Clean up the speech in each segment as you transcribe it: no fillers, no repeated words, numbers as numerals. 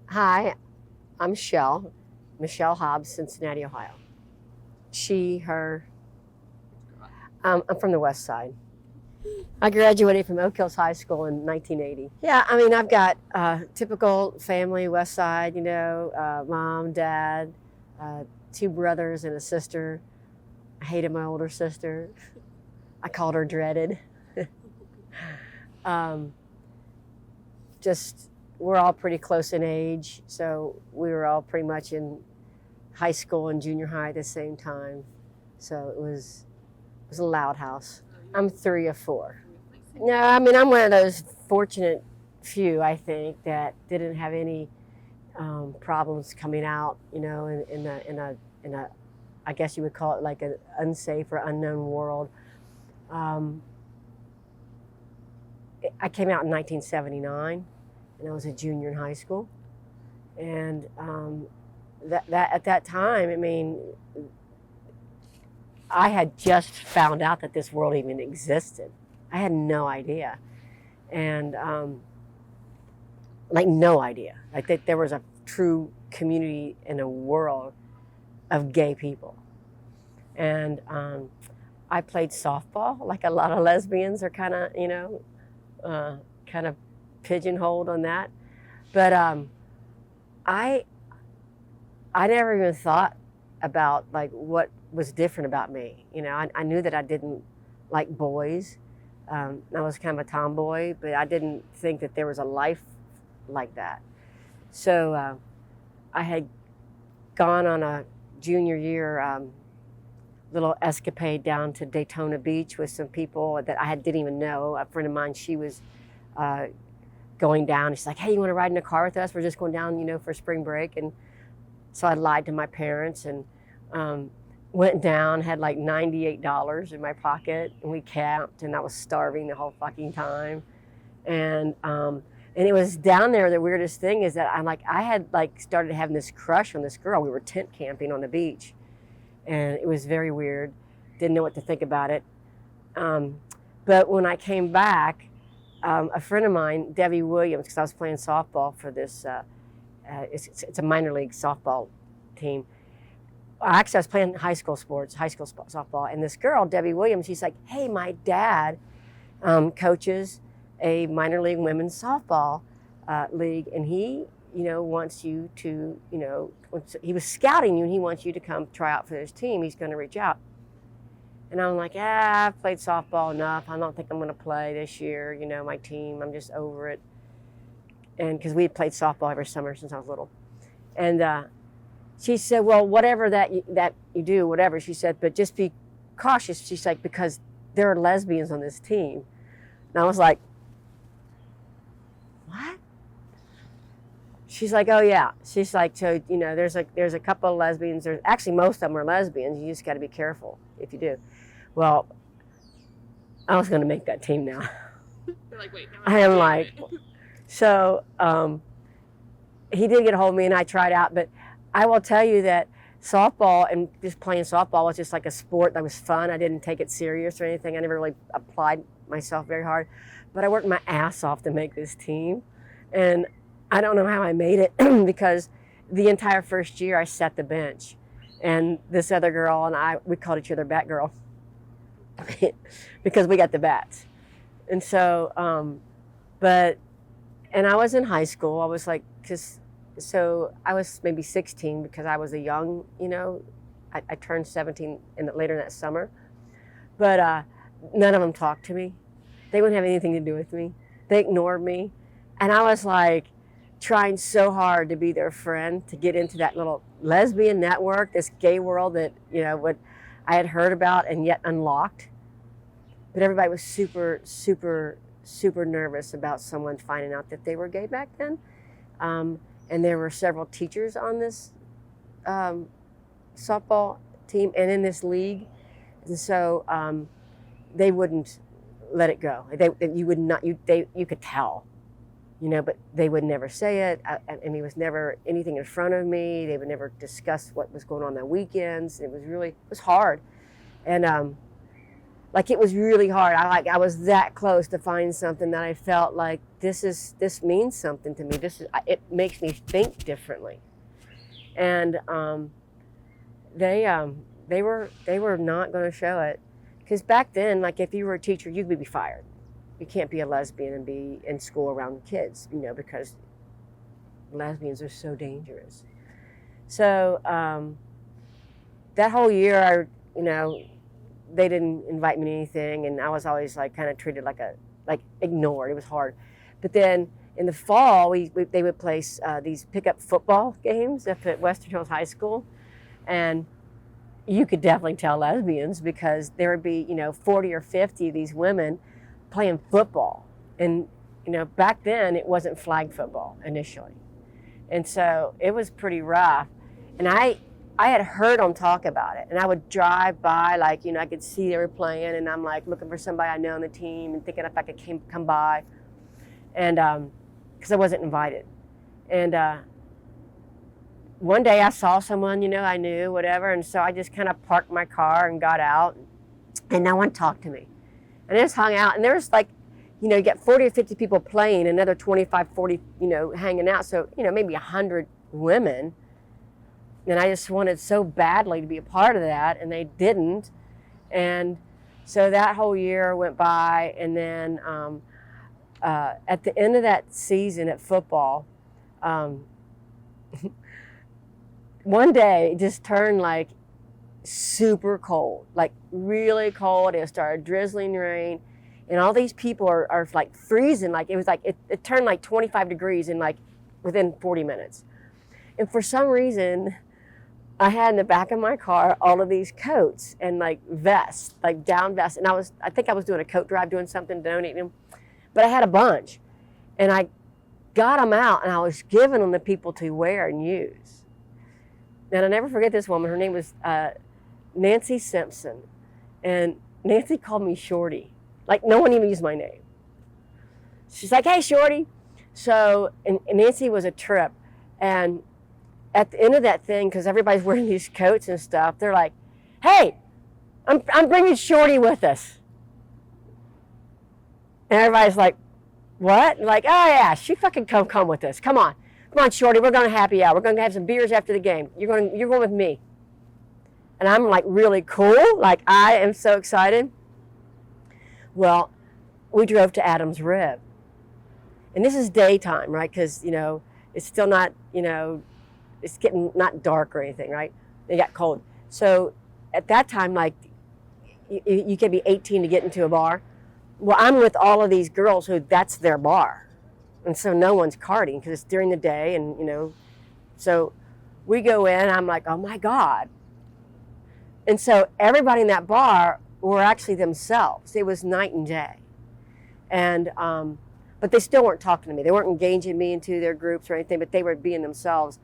Hi, I'm Michele Hobbs, Cincinnati, Ohio. She, her. I'm from the West Side. I graduated from Oak Hills High School in 1980. Yeah, I mean, I've got typical family, West Side, mom, dad, two brothers and a sister. I hated my older sister. I called her Dreaded. um, just, we're all pretty close in age, so we were all pretty much in high school and junior high at the same time. So it was a loud house. I'm 3 of 4. No, I mean, I'm one of those fortunate few, I think, that didn't have any problems coming out, in a, I guess you would call it like an unsafe or unknown world. I came out in 1979, and I was a junior in high school, and that at that time, I mean, I had just found out that this world even existed. I had no idea, and no idea. Like that there was a true community in a world of gay people, and I played softball, like a lot of lesbians are kind of pigeonholed on that, but I never even thought about like what was different about me. I knew that I didn't like boys. I was kind of a tomboy, but I didn't think that there was a life like that. So I had gone on a junior year little escapade down to Daytona Beach with some people that I didn't even know. A friend of mine, she was going down. She's like, "Hey, you want to ride in a car with us? We're just going down, for spring break." And so I lied to my parents and went down, had like $98 in my pocket, and we camped, and I was starving the whole fucking time. And it was down there, the weirdest thing is that I had started having this crush on this girl. We were tent camping on the beach, and it was very weird. Didn't know what to think about it. But when I came back, a friend of mine, Debbie Williams, because I was playing softball for this, it's a minor league softball team. Actually, I was playing high school softball, and this girl, Debbie Williams, she's like, "Hey, my dad coaches a minor league women's softball league, and he, wants you to, he was scouting you, and he wants you to come try out for his team. He's going to reach out." And I'm like, I've played softball enough. I don't think I'm going to play this year, my team. I'm just over it. And because we had played softball every summer since I was little. And she said, "Well, whatever that you do, whatever," she said, "but just be cautious." She's like, "Because there are lesbians on this team." And I was like, "What?" She's like, "Oh yeah." She's like, "So, there's a couple of lesbians. There's actually most of them are lesbians. You just got to be careful if you do." Well, I was going to make that team now. You're like, "Wait, no, I am like, so he did get a hold of me, and I tried out, but I will tell you that softball and just playing softball was just like a sport that was fun. I didn't take it serious or anything. I never really applied myself very hard, but I worked my ass off to make this team, and I don't know how I made it because the entire first year I set the bench, and this other girl and we called each other Bat Girl because we got the bats. And so, and I was in high school. I was like, so I was maybe 16 because I was a young, I turned 17 later that summer. But none of them talked to me. They wouldn't have anything to do with me. They ignored me. And I was like trying so hard to be their friend, to get into that little lesbian network, this gay world that, what I had heard about and yet unlocked. But everybody was super, super, super nervous about someone finding out that they were gay back then. And there were several teachers on this softball team and in this league. And so they wouldn't let it go. You could tell, but they would never say it. And there was never anything in front of me. They would never discuss what was going on weekends. It was hard. And Like it was really hard. I was that close to find something that I felt like this means something to me. It makes me think differently. And they were not going to show it, because back then, like if you were a teacher, you could be fired. You can't be a lesbian and be in school around kids, because lesbians are so dangerous. So that whole year, they didn't invite me to anything, and I was always like kind of treated like ignored. It was hard. But then in the fall, they would place these pickup football games up at Western Hills High School, and you could definitely tell lesbians, because there would be 40 or 50 of these women playing football, and back then it wasn't flag football initially, and so it was pretty rough. And I had heard them talk about it, and I would drive by, like, I could see they were playing, and I'm like looking for somebody I know on the team and thinking if I could come by, and because I wasn't invited. And one day I saw someone, I knew, whatever, and so I just kind of parked my car and got out, and no one talked to me. And I just hung out, and there was like, you get 40 or 50 people playing, another 25, 40, hanging out, so, maybe 100 women. And I just wanted so badly to be a part of that, and they didn't. And so that whole year went by, and then at the end of that season at football, one day it just turned like super cold, like really cold. It started drizzling rain, and all these people are like freezing. Like it was like it turned like 25 degrees in like within 40 minutes. And for some reason, I had in the back of my car all of these coats and like vests, like down vests. And I think I was doing a coat drive, doing something, donating them. But I had a bunch, and I got them out, and I was giving them to people to wear and use. And I'll never forget this woman. Her name was Nancy Simpson. And Nancy called me Shorty. Like, no one even used my name. She's like, "Hey, Shorty." So, and Nancy was a trip. And at the end of that thing, because everybody's wearing these coats and stuff, they're like, "Hey, I'm bringing Shorty with us." And everybody's like, "What?" And like, "Oh yeah, she fucking come with us. Come on, Shorty. We're going to happy hour. We're going to have some beers after the game. You're going with me." And I'm like really cool. Like, I am so excited. Well, we drove to Adams Rib, and this is daytime, right? Because it's still not it's getting not dark or anything, right? It got cold. So at that time, like, you could be 18 to get into a bar. Well, I'm with all of these girls who that's their bar. And so no one's carding because it's during the day, and, so we go in, I'm like, oh my God. And so everybody in that bar were actually themselves. It was night and day. And, but they still weren't talking to me. They weren't engaging me into their groups or anything, but they were being themselves.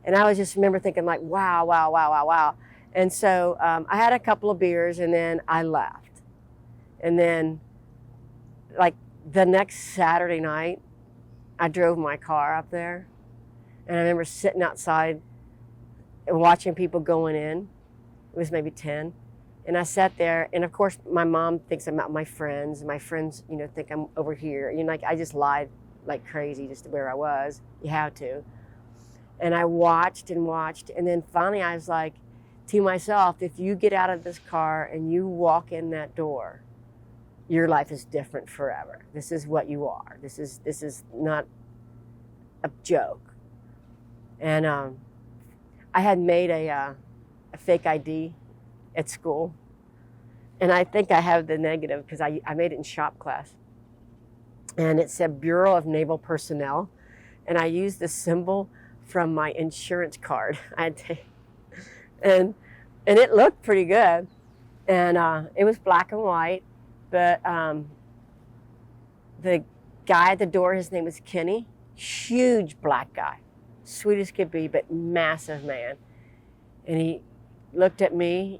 And I was just remember thinking like, wow, wow, wow, wow, wow. And so I had a couple of beers, and then I left. And then like the next Saturday night, I drove my car up there, and I remember sitting outside and watching people going in. It was maybe 10. And I sat there, and of course my mom thinks I'm out with my friends. My friends, think I'm over here. Like I just lied like crazy just to where I was. You have to. And I watched and watched, and then finally I was like to myself, if you get out of this car and you walk in that door, your life is different forever. This is what you are. This is not a joke. And I had made a fake ID at school, and I think I have the negative because I made it in shop class, and it said Bureau of Naval Personnel, and I used the symbol from my insurance card. And it looked pretty good, and it was black and white, but the guy at the door, his name was Kenny, huge black guy, sweet as could be, but massive man, and he looked at me,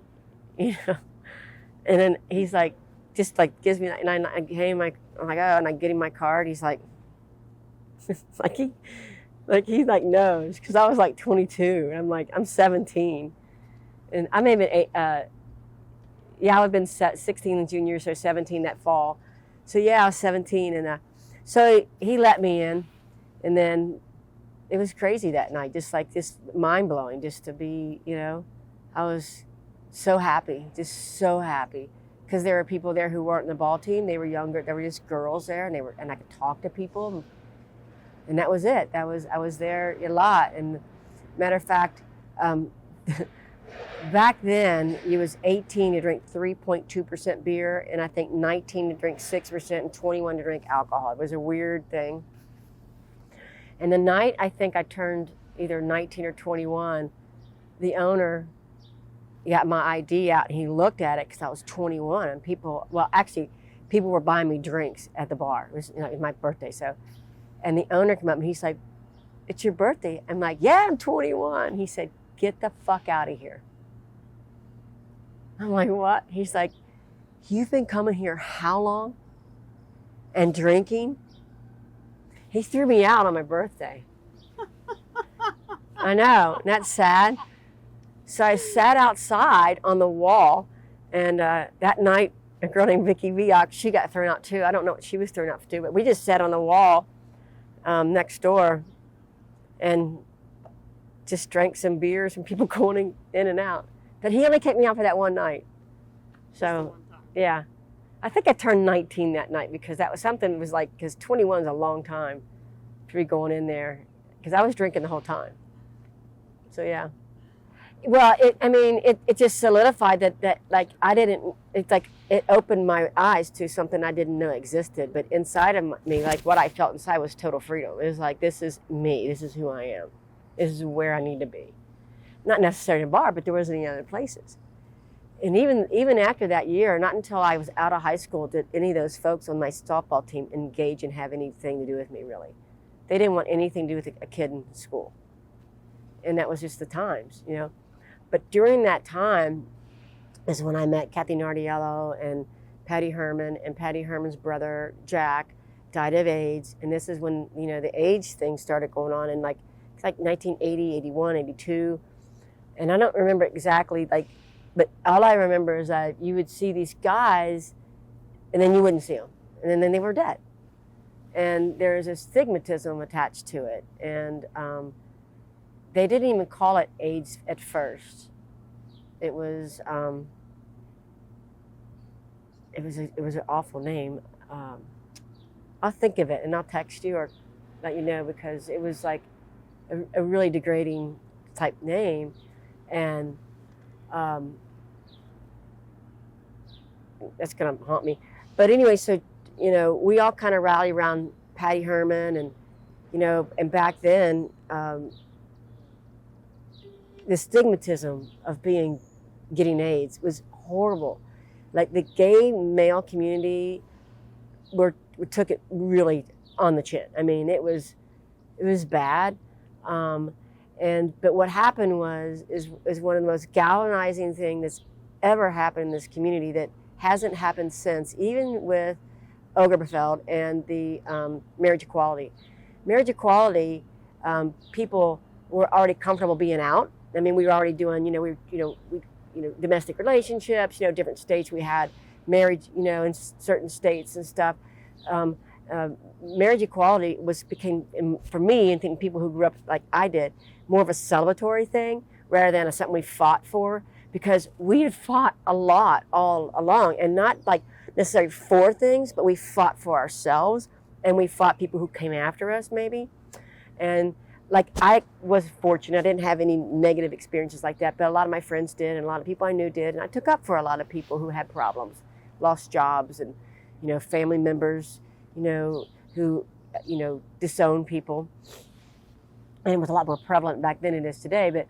and then he's like, just like gives me, and I gave him I'm like, oh, and I get him my card. He's like, he knows, because I was like 22, and I'm like, I'm 17, and I may have been Yeah, I've been 16 in junior, so 17 that fall. So yeah, I was 17, and so he let me in, and then it was crazy that night, just like this mind blowing, just to be, I was so happy, just so happy, because there were people there who weren't in the ball team. They were younger. There were just girls there, and I could talk to people, and that was it. I was there a lot, and matter of fact. Back then, you was 18 to drink 3.2% beer, and I think 19 to drink 6% and 21 to drink alcohol. It was a weird thing. And the night I think I turned either 19 or 21, the owner got my ID out, and he looked at it because I was 21, and people were buying me drinks at the bar. It was my birthday, so. And the owner came up, and he's like, "It's your birthday." I'm like, "Yeah, I'm 21. He said, "Get the fuck out of here." I'm like, "What?" He's like, "You've been coming here how long? And drinking?" He threw me out on my birthday. I know, isn't that sad? So I sat outside on the wall, and that night, a girl named Vicky Viak, she got thrown out too. I don't know what she was thrown out to, but we just sat on the wall next door and just drank some beers and people going in and out. But he only kicked me out for that one night. So, yeah. I think I turned 19 that night because that was something, was like, because 21 is a long time to be going in there, because I was drinking the whole time. So, yeah. Well, it just solidified that like, it's like, it opened my eyes to something I didn't know existed. But inside of me, like what I felt inside was total freedom. It was like, this is me. This is who I am. This is where I need to be. Not necessarily a bar, but there wasn't any other places. And even after that year, not until I was out of high school did any of those folks on my softball team engage and have anything to do with me, really. They didn't want anything to do with a kid in school. And that was just the times, But during that time is when I met Kathy Nardiello and Patty Herman, and Patty Herman's brother, Jack, died of AIDS. And this is when, the AIDS thing started going on, and like 1980, 81, 82. And I don't remember exactly, but all I remember is that you would see these guys, and then you wouldn't see them. And then they were dead. And there's a stigmatism attached to it. And they didn't even call it AIDS at first. It was an awful name. I'll think of it, and I'll text you or let you know, because it was like a really degrading type name. And that's going to haunt me. But anyway, so, we all kind of rally around Patty Herman, and, and back then, the stigmatism of getting AIDS was horrible. Like the gay male community took it really on the chin. I mean, it was bad. But what happened is one of the most galvanizing things that's ever happened in this community that hasn't happened since, even with Ogerbefeld and the marriage equality. Marriage equality, people were already comfortable being out. I mean, we were already doing, domestic relationships. Different states we had marriage, in certain states and stuff. Marriage equality became, for me, and think people who grew up like I did, more of a celebratory thing rather than something we fought for, because we had fought a lot all along, and not like necessarily for things, but we fought for ourselves, and we fought people who came after us maybe. And like, I was fortunate, I didn't have any negative experiences like that, but a lot of my friends did, and a lot of people I knew did, and I took up for a lot of people who had problems, lost jobs, and family members, who disown people. And it was a lot more prevalent back then than it is today. But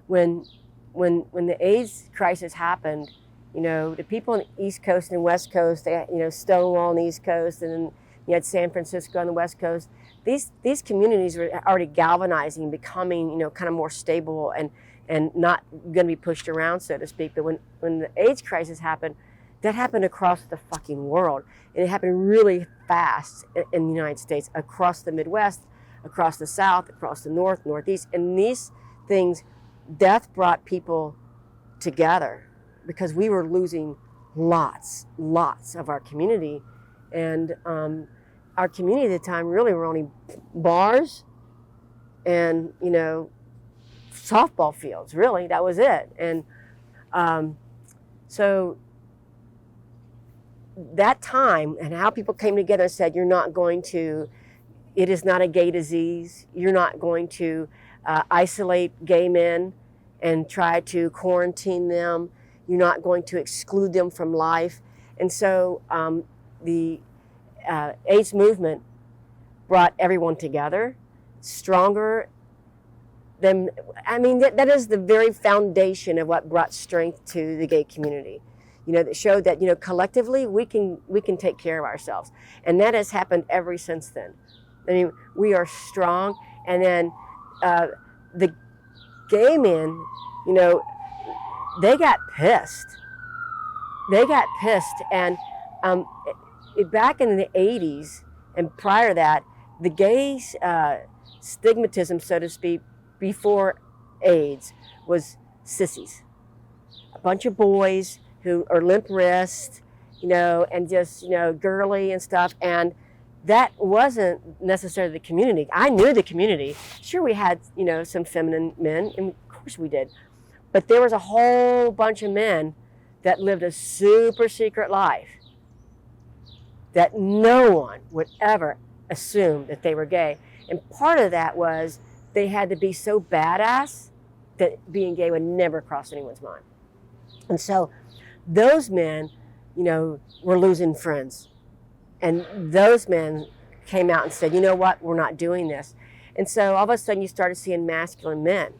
when the AIDS crisis happened, the people on the East Coast and West Coast, they Stonewall on the East Coast, and then you had San Francisco on the West Coast. These communities were already galvanizing, becoming kind of more stable and not going to be pushed around, so to speak. But when the AIDS crisis happened, that happened across the fucking world, and it happened really fast in the United States, across the Midwest, across the South, across the North, Northeast. And these things, death brought people together, because we were losing lots of our community. And our community at the time really were only bars and, you know, softball fields, really. That was it. And so that time and how people came together and said, it is not a gay disease. You're not going to isolate gay men and try to quarantine them. You're not going to exclude them from life. And so the AIDS movement brought everyone together, stronger than, that is the very foundation of what brought strength to the gay community. You know, that showed that, you know, collectively we can take care of ourselves. And that has happened ever since then. I mean, we are strong. And then the gay men, you know, they got pissed. And back in the 80s and prior to that, the gay stigmatism, so to speak, before AIDS was sissies. A bunch of boys who are limp wrist, you know, and just, you know, girly and stuff. And that wasn't necessarily the community. I knew the community. Sure, we had, you know, some feminine men, and of course we did. But there was a whole bunch of men that lived a super secret life that no one would ever assume that they were gay. And part of that was they had to be so badass that being gay would never cross anyone's mind. And so those men, you know, were losing friends. And those men came out and said, you know what, we're not doing this. And so all of a sudden you started seeing masculine men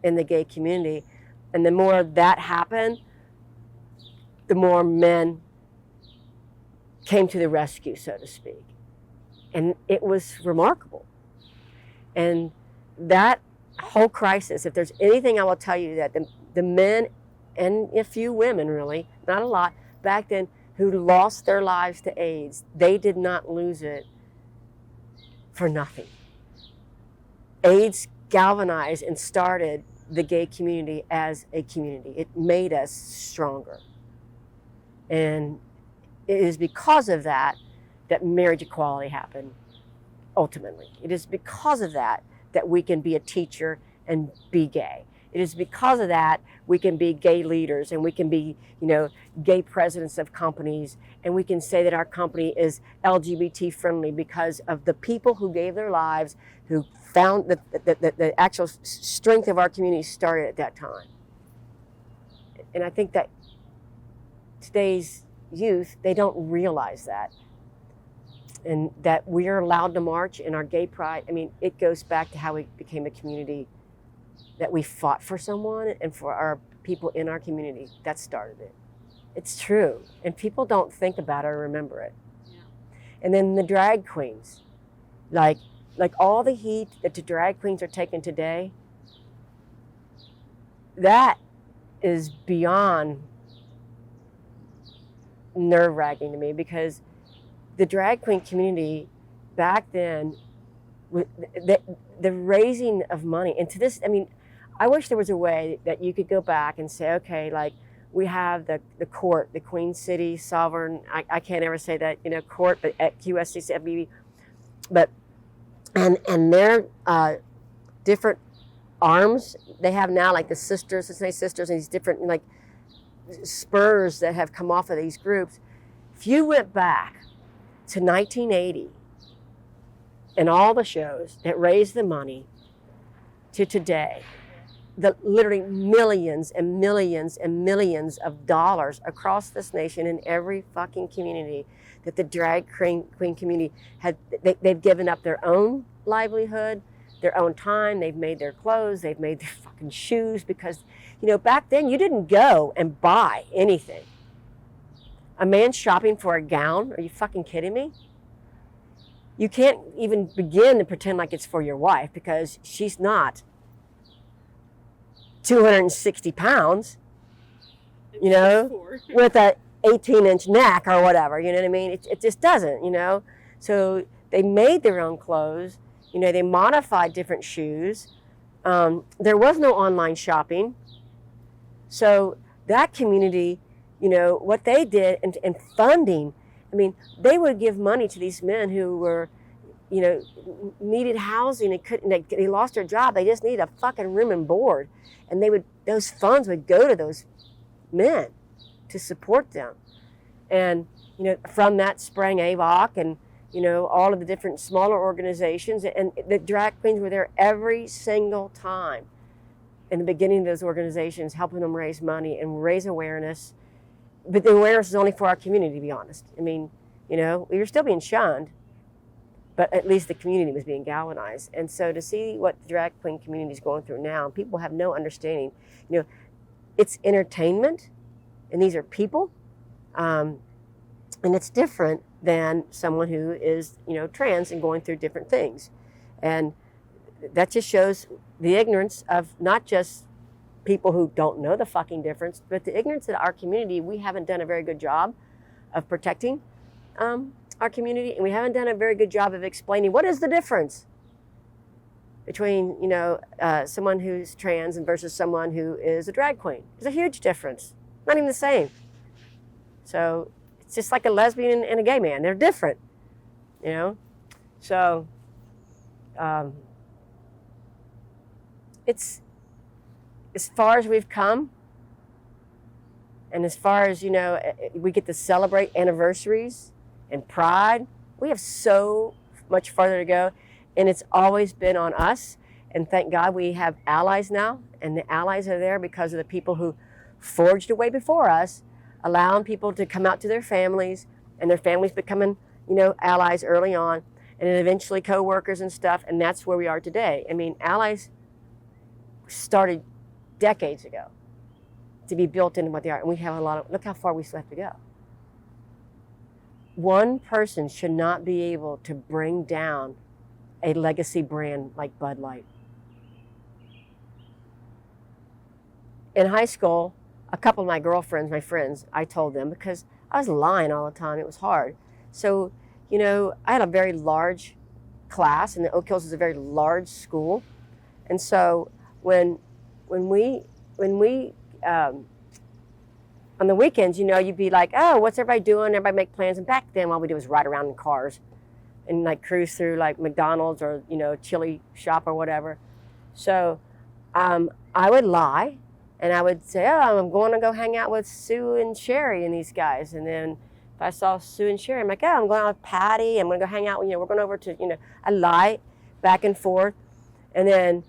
in the gay community. And the more that happened, the more men came to the rescue, so to speak. And it was remarkable. And that whole crisis, if there's anything I will tell you, that the men and a few women, really, not a lot, back then, who lost their lives to AIDS, they did not lose it for nothing. AIDS galvanized and started the gay community as a community. It made us stronger. And it is because of that that marriage equality happened, ultimately. It is because of that that we can be a teacher and be gay. It is because of that we can be gay leaders, and we can be, you know, gay presidents of companies, and we can say that our company is LGBT friendly because of the people who gave their lives, who found the actual strength of our community started at that time. And I think that today's youth, they don't realize that. And that we are allowed to march in our gay pride. I mean, it goes back to how we became a community, that we fought for someone and for our people in our community. That started it. It's true. And people don't think about it or remember it. Yeah. And then the drag queens, like all the heat that the drag queens are taking today, that is beyond nerve-wracking to me, because the drag queen community back then, the raising of money, and to this, I mean, I wish there was a way that you could go back and say, okay, like we have the court, the Queen City Sovereign, I can't ever say that, you know, court, but at QSCCBB, but, and their different arms they have now, like the Cincinnati Sisters, and these different, like, spurs that have come off of these groups. If you went back to 1980 and all the shows that raised the money to today, the literally millions and millions and millions of dollars across this nation in every fucking community that the drag queen community had, they've given up their own livelihood, their own time, they've made their clothes, they've made their fucking shoes, because, you know, back then you didn't go and buy anything. A man shopping for a gown? Are you fucking kidding me? You can't even begin to pretend like it's for your wife, because she's not 260 pounds, you know, with a 18-inch neck or whatever, you know what I mean? It just doesn't, you know? So they made their own clothes, you know, they modified different shoes. There was no online shopping. So that community, you know, what they did in funding. I mean, they would give money to these men who were, you know, needed housing and couldn't, they lost their job. They just needed a fucking room and board. And those funds would go to those men to support them. And, you know, from that sprang AVOC and, you know, all of the different smaller organizations. And the drag queens were there every single time in the beginning of those organizations, helping them raise money and raise awareness. But the awareness is only for our community, to be honest. I mean, you know, we were still being shunned, but at least the community was being galvanized. And so to see what the drag queen community is going through now, people have no understanding. You know, it's entertainment, and these are people, and it's different than someone who is, you know, trans and going through different things. And that just shows the ignorance of not just people who don't know the fucking difference, but the ignorance of our community. We haven't done a very good job of protecting our community, and we haven't done a very good job of explaining what is the difference between, you know, someone who's trans and versus someone who is a drag queen. There's a huge difference, not even the same. So it's just like a lesbian and a gay man. They're different, you know. So it's, as far as we've come, and as far as, you know, we get to celebrate anniversaries and pride, we have so much farther to go, and it's always been on us. And thank God we have allies now, and the allies are there because of the people who forged a way before us, allowing people to come out to their families, and their families becoming, you know, allies early on, and then eventually co-workers and stuff, and that's where we are today. I mean, allies started decades ago to be built into what they are, and we have a lot of, look how far we still have to go. One person should not be able to bring down a legacy brand like Bud Light. In high school, a couple of my girlfriends, my friends, I told them, because I was lying all the time, it was hard. So, you know, I had a very large class, and the Oak Hills is a very large school. And so when we on the weekends, you know, you'd be like, oh, what's everybody doing? Everybody make plans. And back then, all we did was ride around in cars and like cruise through like McDonald's or, you know, chili shop or whatever. So I would lie, and I would say, oh, I'm going to go hang out with Sue and Sherry and these guys. And then if I saw Sue and Sherry, I'm like, oh, I'm going out with Patty. I'm going to go hang out. You know, we're going over to, you know, I lie back and forth. And then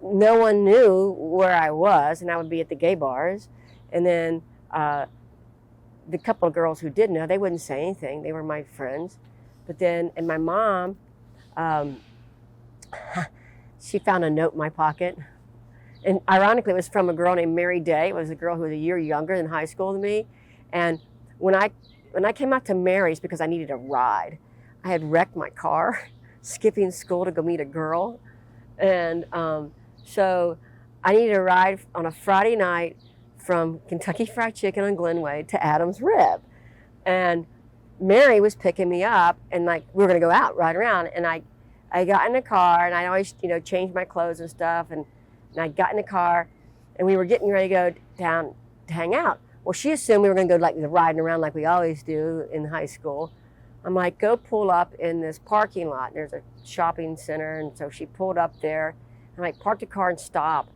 no one knew where I was, and I would be at the gay bars. And then the couple of girls who did know, they wouldn't say anything. They were my friends. But then, and my mom, she found a note in my pocket. And ironically, it was from a girl named Mary Day. It was a girl who was a year younger in high school than me. And when I came out to Mary's, because I needed a ride, I had wrecked my car, skipping school to go meet a girl. And so I needed a ride on a Friday night from Kentucky Fried Chicken on Glenway to Adams Rib. And Mary was picking me up, and like we were gonna go out, ride around. And I got in the car, and I always, you know, changed my clothes and stuff. And I got in the car, and we were getting ready to go down to hang out. Well, she assumed we were gonna go like riding around like we always do in high school. I'm like, go pull up in this parking lot. There's a shopping center, and so she pulled up there. I'm like, park the car and stop.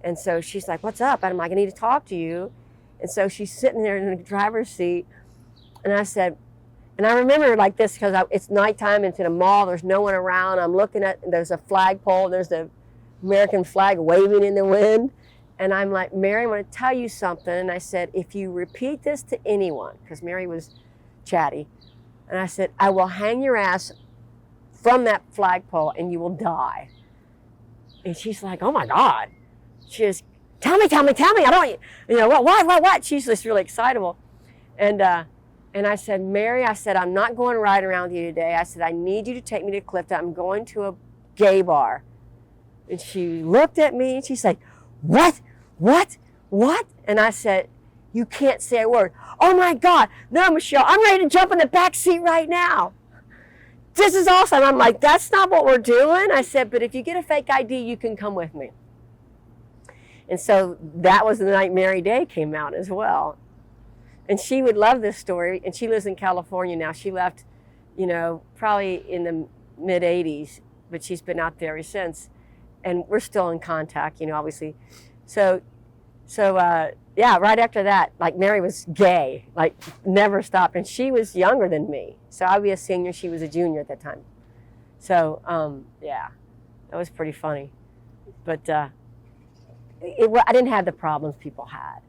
And so she's like, what's up? And I'm like, I need to talk to you. And so she's sitting there in the driver's seat. And I said, and I remember like this because it's nighttime, it's in a mall, there's no one around. I'm looking at, there's a flagpole, there's the American flag waving in the wind. And I'm like, Mary, I want to tell you something. And I said, if you repeat this to anyone, because Mary was chatty, and I said, I will hang your ass from that flagpole and you will die. And she's like, oh my God. She just, tell me. I don't, you know, what? She's just really excitable. And I said, Mary, I said, I'm not going to ride around with you today. I said, I need you to take me to Clifton. I'm going to a gay bar. And she looked at me and she said, what? And I said, you can't say a word. Oh my God, no, Michelle, I'm ready to jump in the back seat right now. This is awesome. I'm like, that's not what we're doing. I said, but if you get a fake ID, you can come with me. And so that was the night Mary Day came out as well. And she would love this story, and she lives in California now. She left, probably in the mid-'80s, but she's been out there ever since. And we're still in contact, obviously. So right after that, like Mary was gay, like never stopped. And she was younger than me. So I'd be a senior, she was a junior at that time. So, that was pretty funny. But I didn't have the problems people had.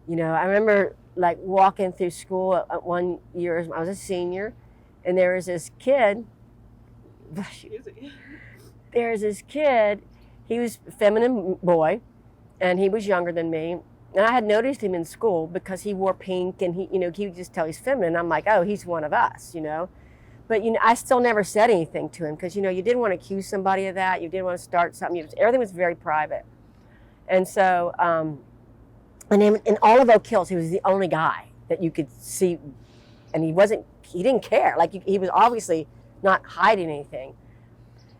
I remember like walking through school at one year, I was a senior, and there was this kid, he was a feminine boy, and he was younger than me. And I had noticed him in school because he wore pink, and he would just tell he's feminine. I'm like, oh, he's one of us, But, I still never said anything to him because, you didn't want to accuse somebody of that. You didn't want to start something. Everything was very private. And so, and in all of Oak Hills, he was the only guy that you could see, and he didn't care. Like, he was obviously not hiding anything.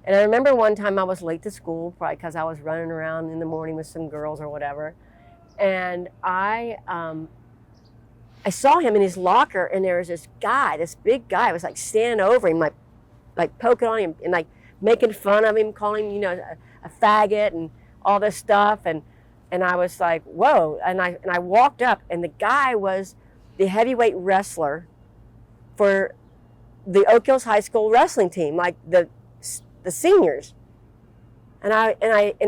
And I remember one time I was late to school, probably because I was running around in the morning with some girls or whatever. And I saw him in his locker, and there was this big guy, was like standing over him, like poking on him and like making fun of him, calling him, a faggot and all this stuff. And I was like, whoa. And I walked up, and the guy was the heavyweight wrestler for the Oak Hills High School wrestling team, like the seniors. And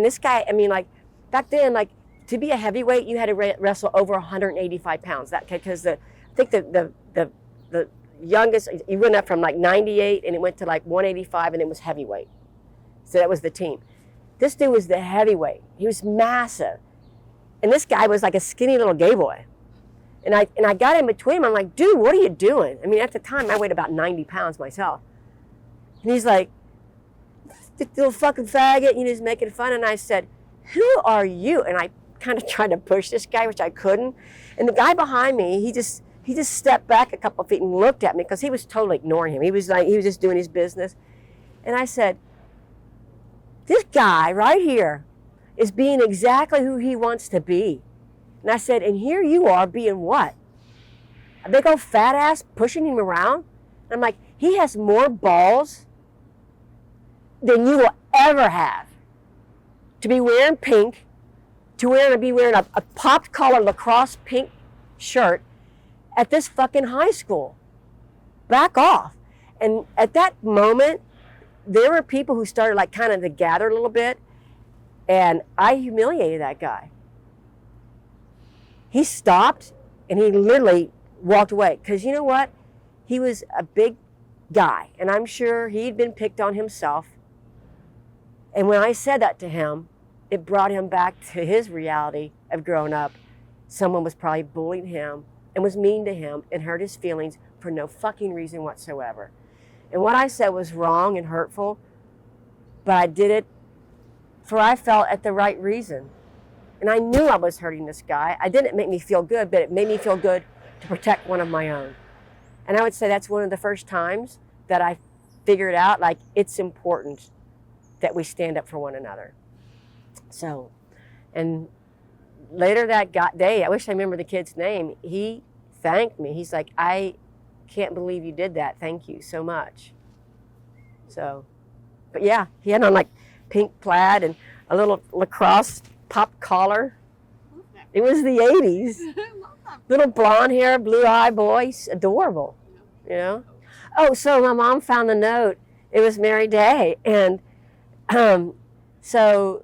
this guy, like back then, like to be a heavyweight, you had to wrestle over 185 pounds. Because I think the youngest, you went up from like 98 and it went to like 185, and it was heavyweight. So that was the team. This dude was the heavyweight. He was massive. And this guy was like a skinny little gay boy. And I got in between him. I'm like, dude, what are you doing? At the time, I weighed about 90 pounds myself. And he's like, little fucking faggot, he's making fun. And I said, who are you? And I kind of tried to push this guy, which I couldn't. And the guy behind me, he just stepped back a couple of feet and looked at me because he was totally ignoring him. He was just doing his business. And I said, this guy right here is being exactly who he wants to be. And I said, and here you are being what? A big old fat ass pushing him around? And I'm like, he has more balls than you will ever have to be wearing pink, to be wearing a popped collar lacrosse pink shirt at this fucking high school. Back off. And at that moment, there were people who started like kind of to gather a little bit, and I humiliated that guy. He stopped and he literally walked away because you know what? He was a big guy, and I'm sure he'd been picked on himself. And when I said that to him, it brought him back to his reality of growing up. Someone was probably bullying him and was mean to him and hurt his feelings for no fucking reason whatsoever. And what I said was wrong and hurtful, but I did it for I felt at the right reason. And I knew I was hurting this guy. It didn't make me feel good, but it made me feel good to protect one of my own. And I would say that's one of the first times that I figured out, like, it's important that we stand up for one another. So, and later that day, I wish I remember the kid's name, he thanked me. He's like, I can't believe you did that. Thank you so much. So, but yeah, he had on like pink plaid and a little lacrosse pop collar. It was the 80s. Little blonde hair, blue eye boy, adorable, Oh, so my mom found the note. It was Mary Day. And so,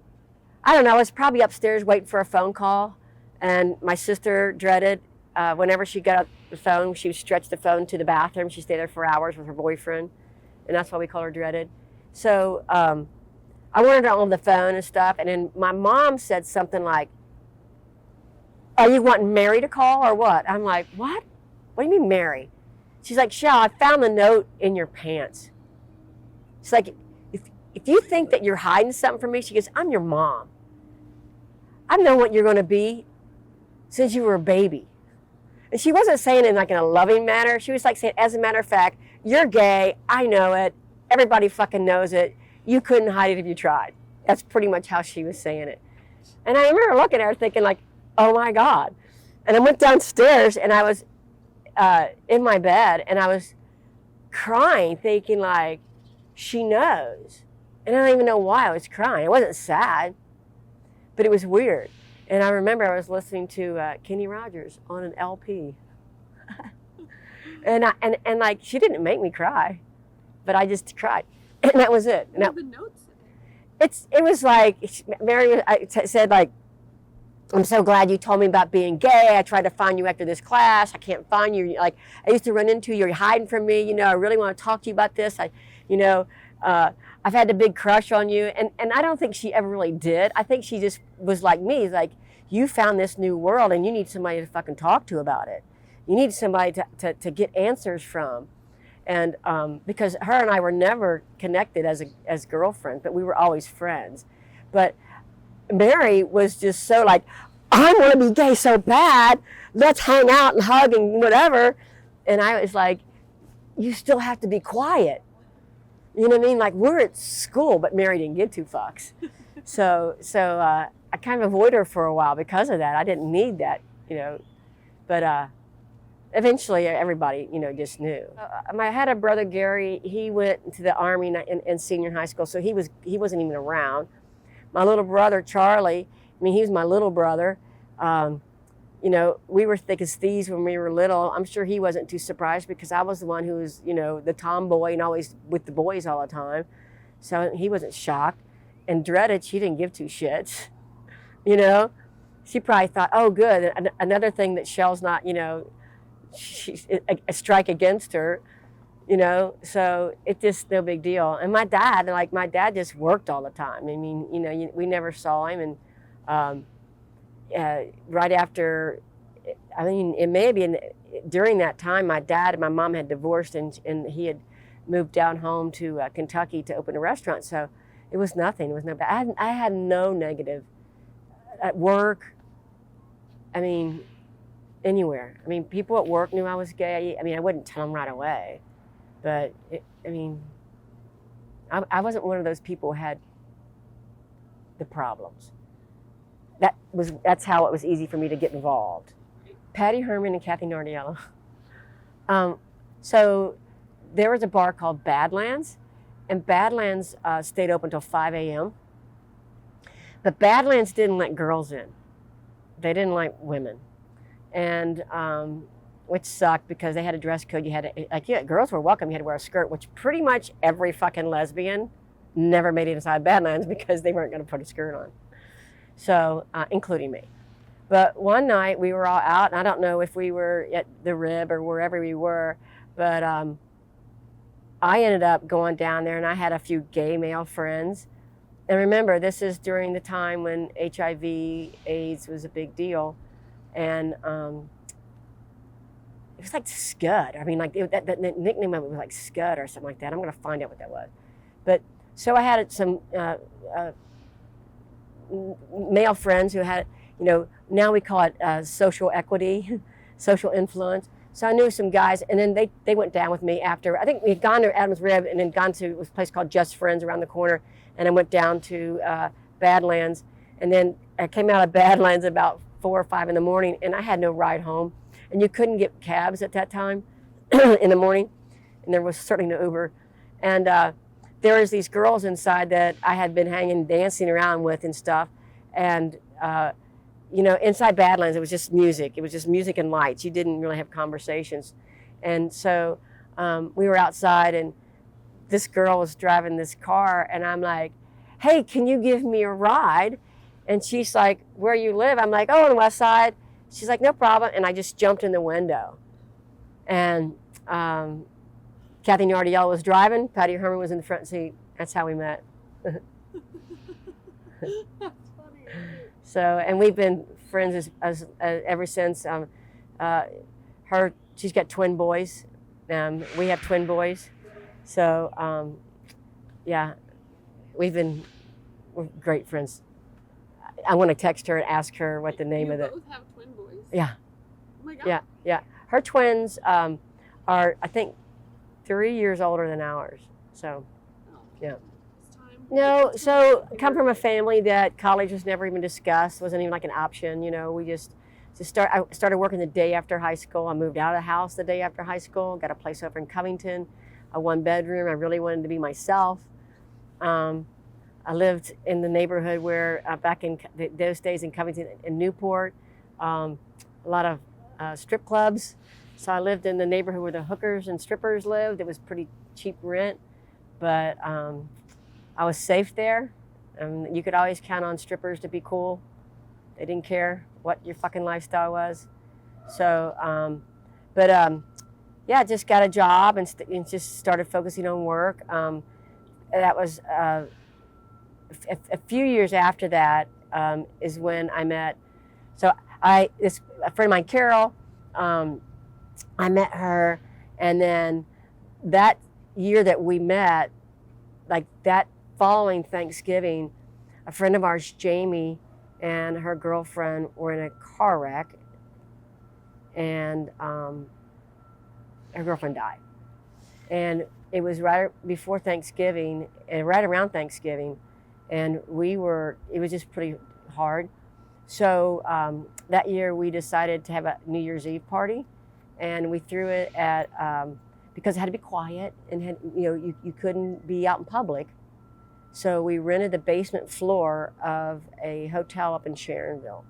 I don't know, I was probably upstairs waiting for a phone call. And my sister dreaded, whenever she got the phone, she would stretch the phone to the bathroom. She'd stay there for hours with her boyfriend. And that's why we call her dreaded. So I wanted her on the phone and stuff. And then my mom said something like, are you wanting Mary to call or what? I'm like, what? What do you mean Mary? She's like, Shell, I found the note in your pants. She's like, if you think that you're hiding something from me, she goes, I'm your mom. I've known what you're going to be since you were a baby. And she wasn't saying it like in a loving manner. She was like saying, as a matter of fact, you're gay. I know it. Everybody fucking knows it. You couldn't hide it if you tried. That's pretty much how she was saying it. And I remember looking at her thinking like, oh my God. And I went downstairs and I was in my bed, and I was crying, thinking like, she knows. And I don't even know why I was crying. It wasn't sad, but it was weird. And I remember I was listening to Kenny Rogers on an LP. and like, she didn't make me cry, but I just cried. And that was it. What were the notes? It was like, Mary said, like, I'm so glad you told me about being gay. I tried to find you after this class. I can't find you. Like, I used to run into you. You're hiding from me. You know, I really want to talk to you about this. I've had a big crush on you. And I don't think she ever really did. I think she just was like me. Like, you found this new world and you need somebody to fucking talk to about it. You need somebody to get answers from. And because her and I were never connected as girlfriends, but we were always friends. But Mary was just so like, I want to be gay so bad. Let's hang out and hug and whatever. And I was like, you still have to be quiet. You know what I mean? Like, we're at school, but Mary didn't give two fucks. So I kind of avoided her for a while because of that. I didn't need that, you know. But eventually everybody, you know, just knew. I had a brother, Gary. He went to the Army in senior high school, so he wasn't even around. My little brother, Charlie, I mean, he was my little brother. You know, we were thick as thieves when we were little. I'm sure he wasn't too surprised because I was the one who was, you know, the tomboy and always with the boys all the time. So he wasn't shocked. And dreaded, she didn't give two shits, you know. She probably thought, oh, good, another thing that Shell's not, you know, a strike against her. You know, so it's just no big deal. And my dad just worked all the time. I mean, you know, we never saw him. And right after, I mean, it may have been during that time, my dad and my mom had divorced, and he had moved down home to Kentucky to open a restaurant. So it was nothing. It was no bad. I had no negative at work. I mean, anywhere. I mean, people at work knew I was gay. I mean, I wouldn't tell them right away. But, I wasn't one of those people who had the problems. That's how it was easy for me to get involved. Patty Herman and Kathy Nardiello. So there was a bar called Badlands, and Badlands stayed open until 5 a.m. But Badlands didn't let girls in. They didn't like women. And which sucked because they had a dress code. You had to, girls were welcome. You had to wear a skirt, which pretty much every fucking lesbian never made it inside Badlands because they weren't going to put a skirt on. So, including me. But one night we were all out, and I don't know if we were at the Rib or wherever we were, but I ended up going down there, and I had a few gay male friends. And remember, this is during the time when HIV, AIDS was a big deal. And it was like Scud. I mean, like that nickname of it was like Scud or something like that. I'm going to find out what that was. But so I had some male friends who had, you know, now we call it social equity, social influence. So I knew some guys, and then they went down with me after. I think we had gone to Adam's Rib and then gone to a place called Just Friends around the corner, and I went down to Badlands. And then I came out of Badlands about 4 or 5 in the morning, and I had no ride home. And you couldn't get cabs at that time in the morning, and there was certainly no Uber. And there was these girls inside that I had been dancing around with and stuff. And, you know, inside Badlands, it was just music. It was just music and lights. You didn't really have conversations. And so we were outside, and this girl was driving this car, and I'm like, hey, can you give me a ride? And she's like, where you live? I'm like, oh, on the west side. She's like, no problem. And I just jumped in the window. And Kathy Nardiello was driving. Patty Herman was in the front seat. That's how we met. That's funny. So, and we've been friends ever since. She's got twin boys. We have twin boys. So, yeah, we're great friends. I want to text her and ask her what the name of it. You both have twin boys? Yeah. Oh my God. Yeah. Her twins are, I think, 3 years older than ours. So, yeah. No, so come from a family that college was never even discussed, wasn't even like an option. You know, we just I started working the day after high school. I moved out of the house the day after high school, got a place over in Covington, a 1-bedroom. I really wanted to be myself. I lived in the neighborhood where back in those days in Covington and Newport, a lot of strip clubs. So I lived in the neighborhood where the hookers and strippers lived. It was pretty cheap rent, but I was safe there. You could always count on strippers to be cool. They didn't care what your fucking lifestyle was. So, yeah, just got a job and just started focusing on work. That was a few years after that is when I met. So a friend of mine, Carol. I met her, and then that year that we met, like that following Thanksgiving, a friend of ours, Jamie, and her girlfriend were in a car wreck, and her girlfriend died. And it was right before Thanksgiving, and right around Thanksgiving, and it was just pretty hard. So that year we decided to have a New Year's Eve party, and we threw it at, because it had to be quiet, and you couldn't be out in public. So we rented the basement floor of a hotel up in Sharonville.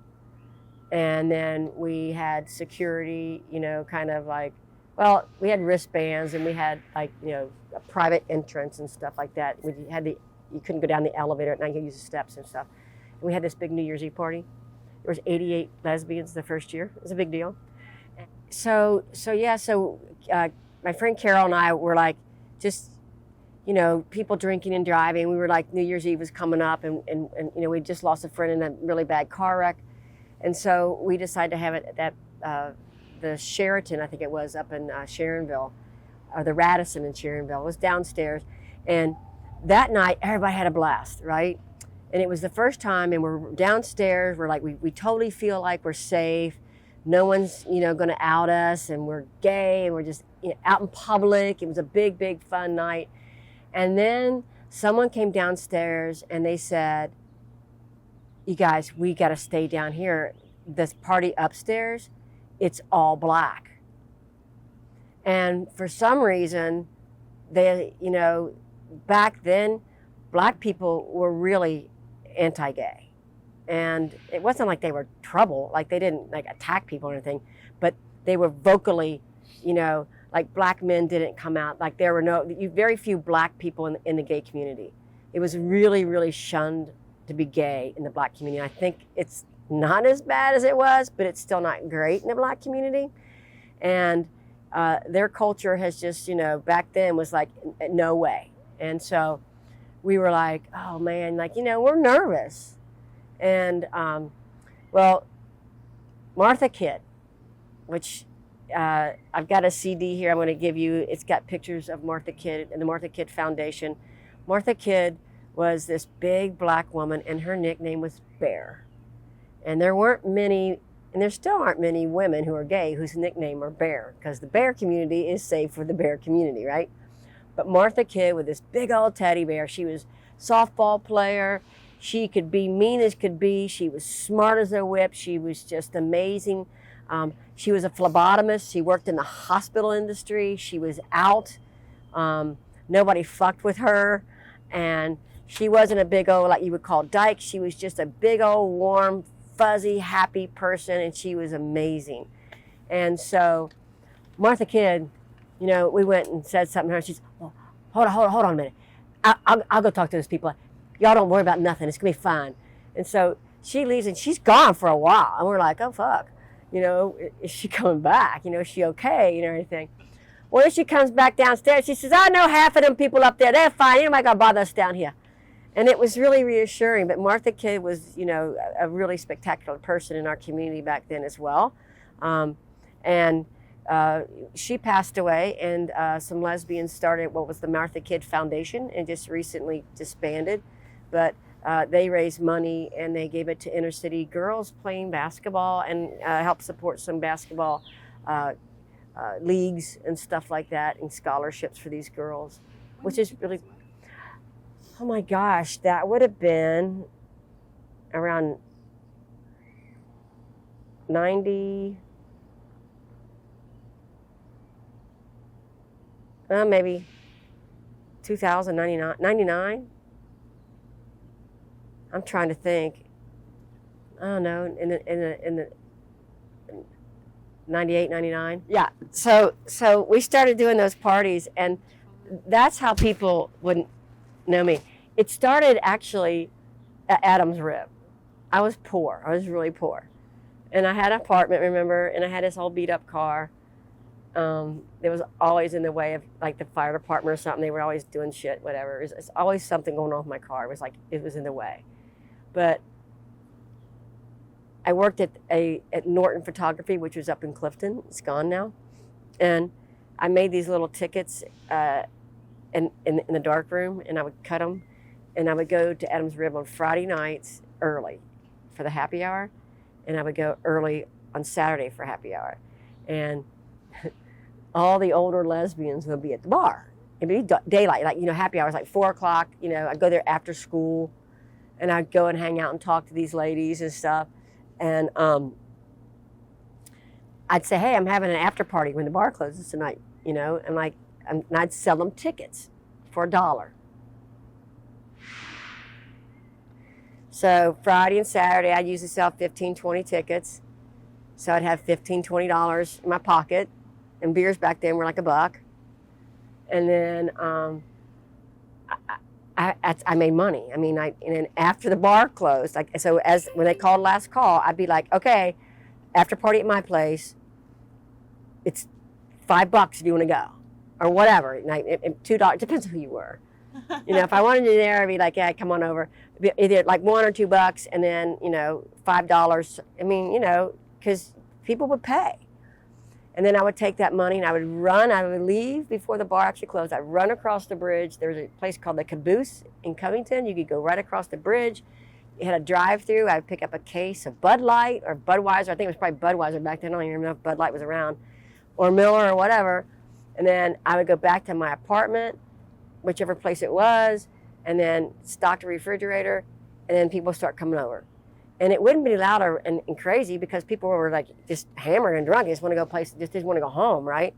And then we had security, kind of like, well, we had wristbands, and we had like, a private entrance and stuff like that. You couldn't go down the elevator at night, you could use the steps and stuff. And we had this big New Year's Eve party. There was 88 lesbians the first year. It was a big deal. So my friend Carol and I were like, just, people drinking and driving. We were like, New Year's Eve was coming up, and we just lost a friend in a really bad car wreck. And so we decided to have it at the Sheraton, I think it was, up in Sharonville, or the Radisson in Sharonville. It was downstairs. And that night, everybody had a blast, right? And it was the first time, and we're downstairs. We're like, we totally feel like we're safe. No one's, going to out us, and we're gay, and we're just out in public. It was a big, big fun night. And then someone came downstairs, and they said, you guys, we got to stay down here. This party upstairs, it's all black. And for some reason, they, back then, black people were really anti-gay. And it wasn't like they were trouble, like they didn't like attack people or anything, but they were vocally, like black men didn't come out. Like there were very few black people in the gay community. It was really, really shunned to be gay in the black community. I think it's not as bad as it was, but it's still not great in the black community. And their culture has just, back then was like, no way. And so we were like, oh man, like, we're nervous. And, Martha Kidd, which I've got a CD here I'm going to give you. It's got pictures of Martha Kidd and the Martha Kidd Foundation. Martha Kidd was this big black woman, and her nickname was Bear. And there weren't many, and there still aren't many women who are gay whose nickname are Bear, because the bear community is safe for the bear community, right? But Martha Kidd with this big old teddy bear, she was a softball player. She could be mean as could be. She was smart as a whip. She was just amazing. She was a phlebotomist. She worked in the hospital industry. She was out. Nobody fucked with her. And she wasn't a big old, like you would call dyke. She was just a big old, warm, fuzzy, happy person, and she was amazing. And so Martha Kidd, we went and said something to her. She's, oh, hold on a minute. I'll go talk to those people. Y'all don't worry about nothing. It's going to be fine. And so she leaves, and she's gone for a while. And we're like, oh, fuck. Is she coming back? Is she okay? Everything. Well, then she comes back downstairs. She says, I know half of them people up there. They're fine. Ain't nobody going to bother us down here. And it was really reassuring. But Martha Kidd was, a really spectacular person in our community back then as well. She passed away, and some lesbians started what was the Martha Kidd Foundation, and just recently disbanded. But they raised money, and they gave it to inner city girls playing basketball, and helped support some basketball leagues and stuff like that, and scholarships for these girls, which is really, oh my gosh, that would have been around 90, maybe 2000, 99. I'm trying to think. I don't know, in the 98, 99. Yeah, so we started doing those parties, and that's how people would know me. It started actually at Adam's Rib. I was poor. I was really poor. And I had an apartment, remember, and I had this old beat up car. It was always in the way of like the fire department or something. They were always doing shit, whatever. It's always something going on with my car. It was in the way. But I worked at Norton Photography, which was up in Clifton. It's gone now. And I made these little tickets in the dark room, and I would cut them, and I would go to Adam's Rib on Friday nights early for the happy hour, and I would go early on Saturday for happy hour. And all the older lesbians would be at the bar. It'd be daylight, like, happy hours, like 4 o'clock. I'd go there after school, and I'd go and hang out and talk to these ladies and stuff. And I'd say, hey, I'm having an after party when the bar closes tonight, and I'd sell them tickets for $1. So Friday and Saturday, I'd usually sell 15, 20 tickets. So I'd have $15, $20 in my pocket, and beers back then were like $1. And then I made money. I mean, and then after the bar closed, when they called last call, I'd be like, okay, after party at my place, it's $5 if you want to go, or whatever. $2 depends on who you were. If I wanted you there, I'd be like, yeah, come on over. Either like $1 or $2, and then $5. I mean, because people would pay. And then I would take that money and I would leave before the bar actually closed. I'd run across the bridge. There was a place called the Caboose in Covington. You could go right across the bridge. You had a drive-through. I'd pick up a case of Bud Light or Budweiser. I think it was probably Budweiser back then. I don't even know if Bud Light was around. Or Miller or whatever. And then I would go back to my apartment, whichever place it was, and then stock the refrigerator, and then people start coming over. And it wouldn't be loud and crazy because people were like just hammered and drunk. They just want to go just didn't want to go home, right?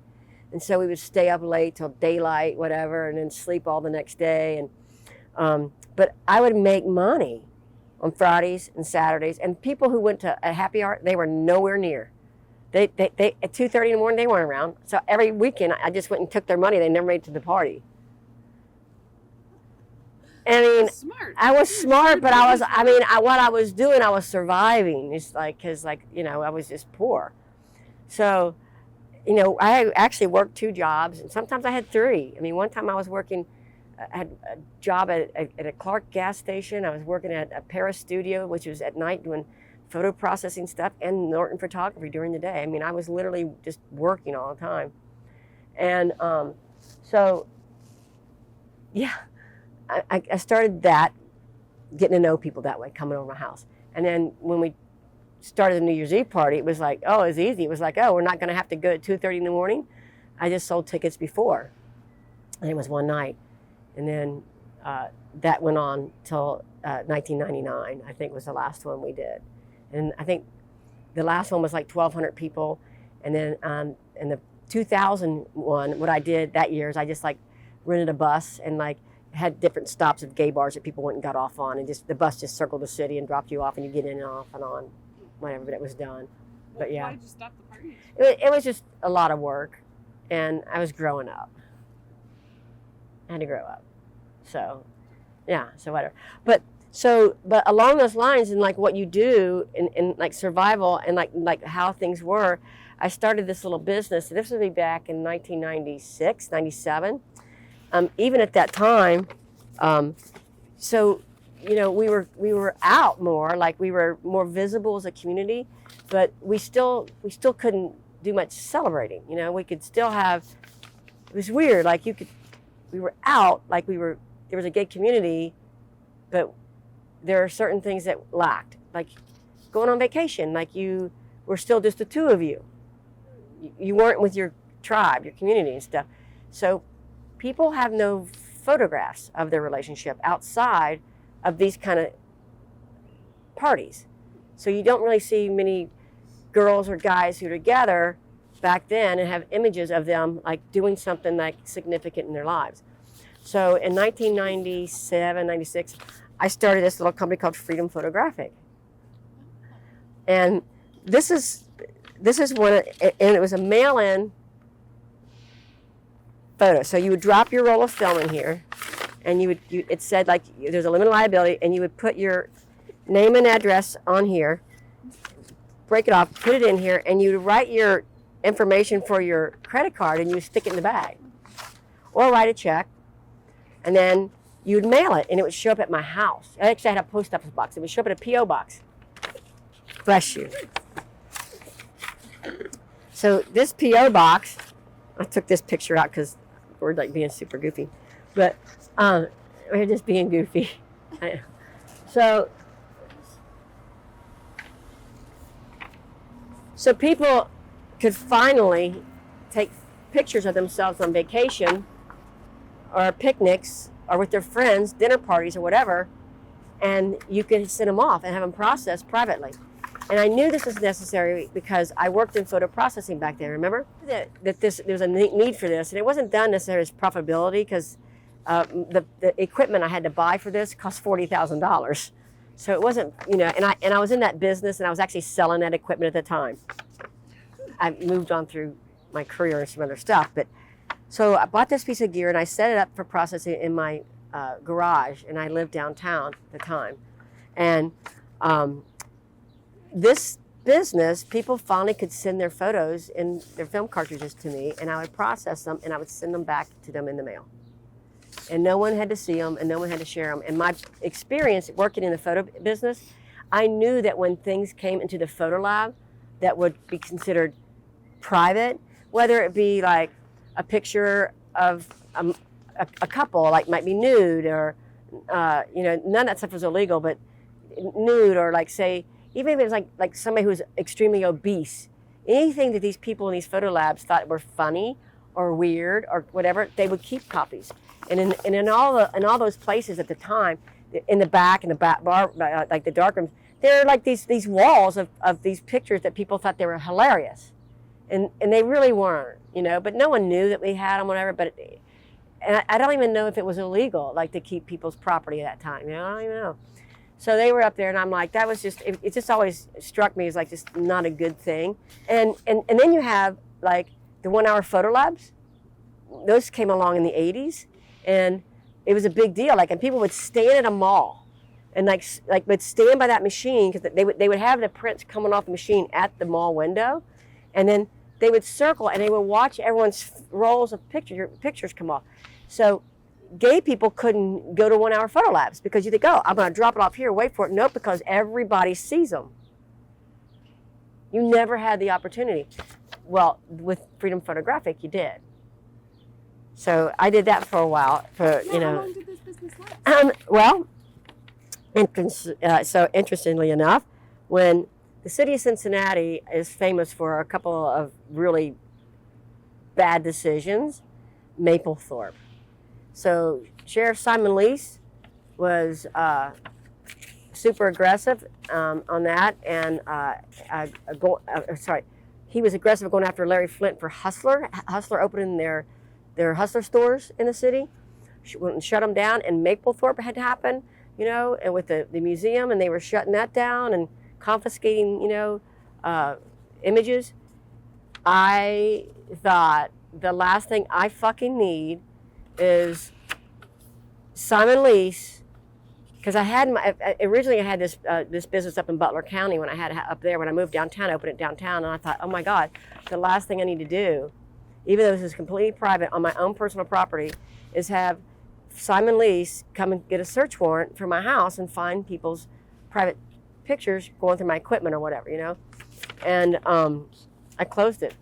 And so we would stay up late till daylight, whatever, and then sleep all the next day. And but I would make money on Fridays and Saturdays. And people who went to a happy hour, they were nowhere near. They at 2:30 in the morning, they weren't around. So every weekend, I just went and took their money. They never made it to the party. I mean, smart. I was smart, but what I was doing, I was surviving. It's like, because I was just poor. So, I actually worked 2 jobs, and sometimes I had 3. I mean, one time I was working, I had a job at a Clark gas station. I was working at a Paris studio, which was at night doing photo processing stuff, and Norton Photography during the day. I mean, I was literally just working all the time. And so, yeah. I started getting to know people that way, coming over my house. And then when we started the New Year's Eve party, it was like, oh, it was easy. It was like, oh, we're not going to have to go at 2:30 in the morning. I just sold tickets before. And it was one night. And then that went on till 1999, I think was the last one we did. And I think the last one was like 1,200 people. And then in the 2001, what I did that year is I just rented a bus and had different stops of gay bars that people went and got off on, and the bus just circled the city and dropped you off, and you get in and off and on, whenever it was done. But yeah, why did you stop the parties? It was just a lot of work, and I was growing up. I had to grow up, so yeah, so whatever. But along those lines, and what you do in survival and like how things were, I started this little business. This would be back in 1996, 97. Even at that time, we were out more, we were more visible as a community, but we still couldn't do much celebrating. We could still have. It was weird. We were out, there was a gay community, but there are certain things that lacked, like going on vacation. You were still just the 2 of you. You weren't with your tribe, your community and stuff. So people have no photographs of their relationship outside of these kind of parties. So you don't really see many girls or guys who are together back then and have images of them like doing something like significant in their lives. So in 1997, 96, I started this little company called Freedom Photographic. And this is one, and it was a mail-in photo. So you would drop your roll of film in here, and it said like there's a limited liability, and you would put your name and address on here, break it off, put it in here, and you would write your information for your credit card, and you would stick it in the bag, or write a check, and then you would mail it, and it would show up at my house. I actually had a post office box. It would show up at a P.O. box. Bless you. So this P.O. box, I took this picture out because we're like being super goofy, but we're just being goofy. So people could finally take pictures of themselves on vacation or picnics or with their friends, dinner parties or whatever, and you could send them off and have them processed privately. And I knew this was necessary because I worked in photo processing back then. Remember that there was a need for this, and it wasn't done necessarily as profitability because the equipment I had to buy for this cost $40,000. So it wasn't, and I was in that business, and I was actually selling that equipment at the time. I moved on through my career and some other stuff, but so I bought this piece of gear and I set it up for processing in my garage, and I lived downtown at the time, and this business, people finally could send their photos and their film cartridges to me, and I would process them and I would send them back to them in the mail. And no one had to see them and no one had to share them. And my experience working in the photo business, I knew that when things came into the photo lab that would be considered private, whether it be like a picture of a couple, like might be nude or, none of that stuff was illegal, but nude or like say, even if it was like somebody who's extremely obese, anything that these people in these photo labs thought were funny or weird or whatever, they would keep copies. And in all those places at the time, in the back bar, like the dark rooms, there are like these walls of these pictures that people thought they were hilarious, and they really weren't, But no one knew that we had them, whatever. But and I don't even know if it was illegal, like to keep people's property at that time. I don't even know. So they were up there, and I'm like, that was just, it just always struck me as like just not a good thing. And then you have like the 1 hour photo labs. Those came along in the 80s, and it was a big deal. Like, and people would stand at a mall and like would stand by that machine because they would have the prints coming off the machine at the mall window, and then they would circle and they would watch everyone's rolls of pictures come off. So gay people couldn't go to 1 hour photo labs because you think, oh, I'm going to drop it off here, wait for it. Nope, because everybody sees them. You never had the opportunity. Well, with Freedom Photographic, you did. So I did that for a while. How long did this business last? So interestingly enough, when the city of Cincinnati is famous for a couple of really bad decisions, Maplethorpe. So Sheriff Simon Lease was super aggressive on that, and he was aggressive going after Larry Flint for Hustler. Hustler opening their Hustler stores in the city, shut them down, and Maplethorpe had to happen, and with the museum, and they were shutting that down and confiscating, images. I thought the last thing I fucking need is Simon Lease, because originally I had this business up in Butler County when I had it up there. When I moved downtown, I opened it downtown, and I thought, oh my God, the last thing I need to do, even though this is completely private on my own personal property, is have Simon Lease come and get a search warrant for my house and find people's private pictures going through my equipment or whatever, And I closed it.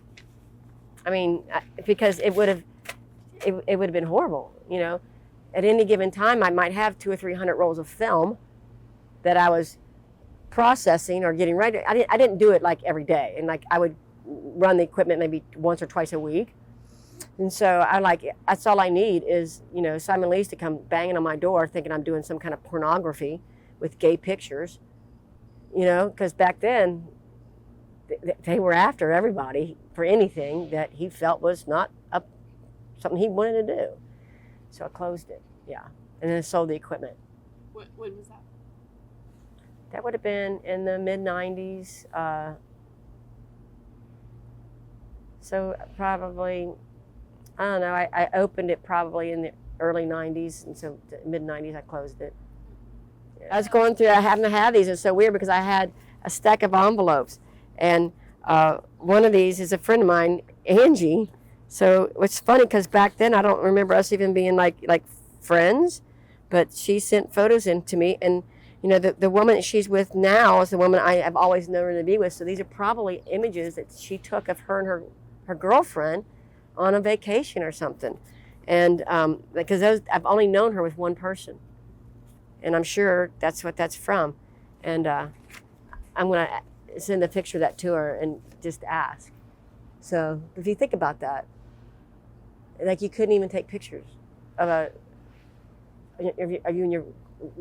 I mean, because it would have been horrible, At any given time, I might have 200 or 300 rolls of film that I was processing or getting ready. I didn't do it like every day, and like I would run the equipment maybe once or twice a week. And so that's all I need is, Simon Lease to come banging on my door thinking I'm doing some kind of pornography with gay pictures, because back then they were after everybody for anything that he felt was not something he wanted to do. So I closed it, yeah. And then sold the equipment. When was that? That would have been in the mid-90s. So probably, I don't know, I opened it probably in the early 90s, and so mid-90s I closed it. I was going through, I happened to have these. It's so weird because I had a stack of envelopes, and one of these is a friend of mine, Angie. So it's funny because back then I don't remember us even being like friends, but she sent photos in to me, and you know the woman that she's with now is the woman I have always known her to be with. So these are probably images that she took of her and her girlfriend on a vacation or something, and because I've only known her with one person. And I'm sure that's what that's from. And I'm going to send a picture of that to her and just ask. So if you think about that, like you couldn't even take pictures of you and your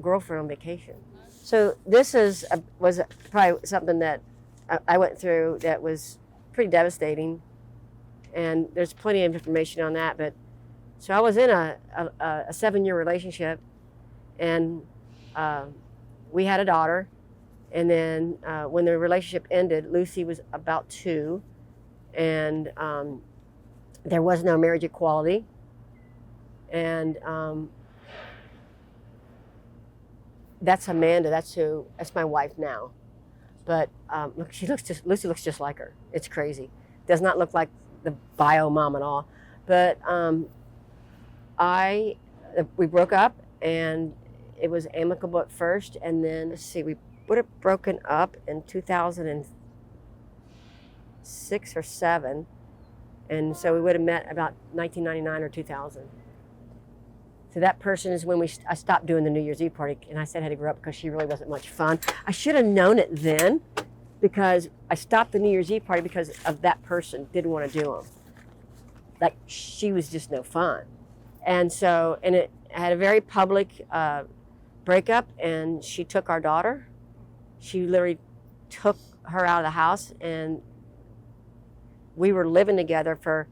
girlfriend on vacation. So this was probably something that I went through that was pretty devastating. And there's plenty of information on that. But so I was in a 7-year relationship. And we had a daughter, and then when the relationship ended, Lucy was about 2, and there was no marriage equality, and that's Amanda. That's my wife now, but look, Lucy looks just like her. It's crazy. Does not look like the bio mom at all, but we broke up, and it was amicable at first, and then, let's see, we would have broken up in 2006 or 7, and so we would have met about 1999 or 2000. So that person is when I stopped doing the New Year's Eve party, and I said I had to grow up because she really wasn't much fun. I should have known it then, because I stopped the New Year's Eve party because of that person. Didn't want to do them. Like, she was just no fun. And so, and it had a very public breakup, and she took our daughter. She literally took her out of the house, and we were living together for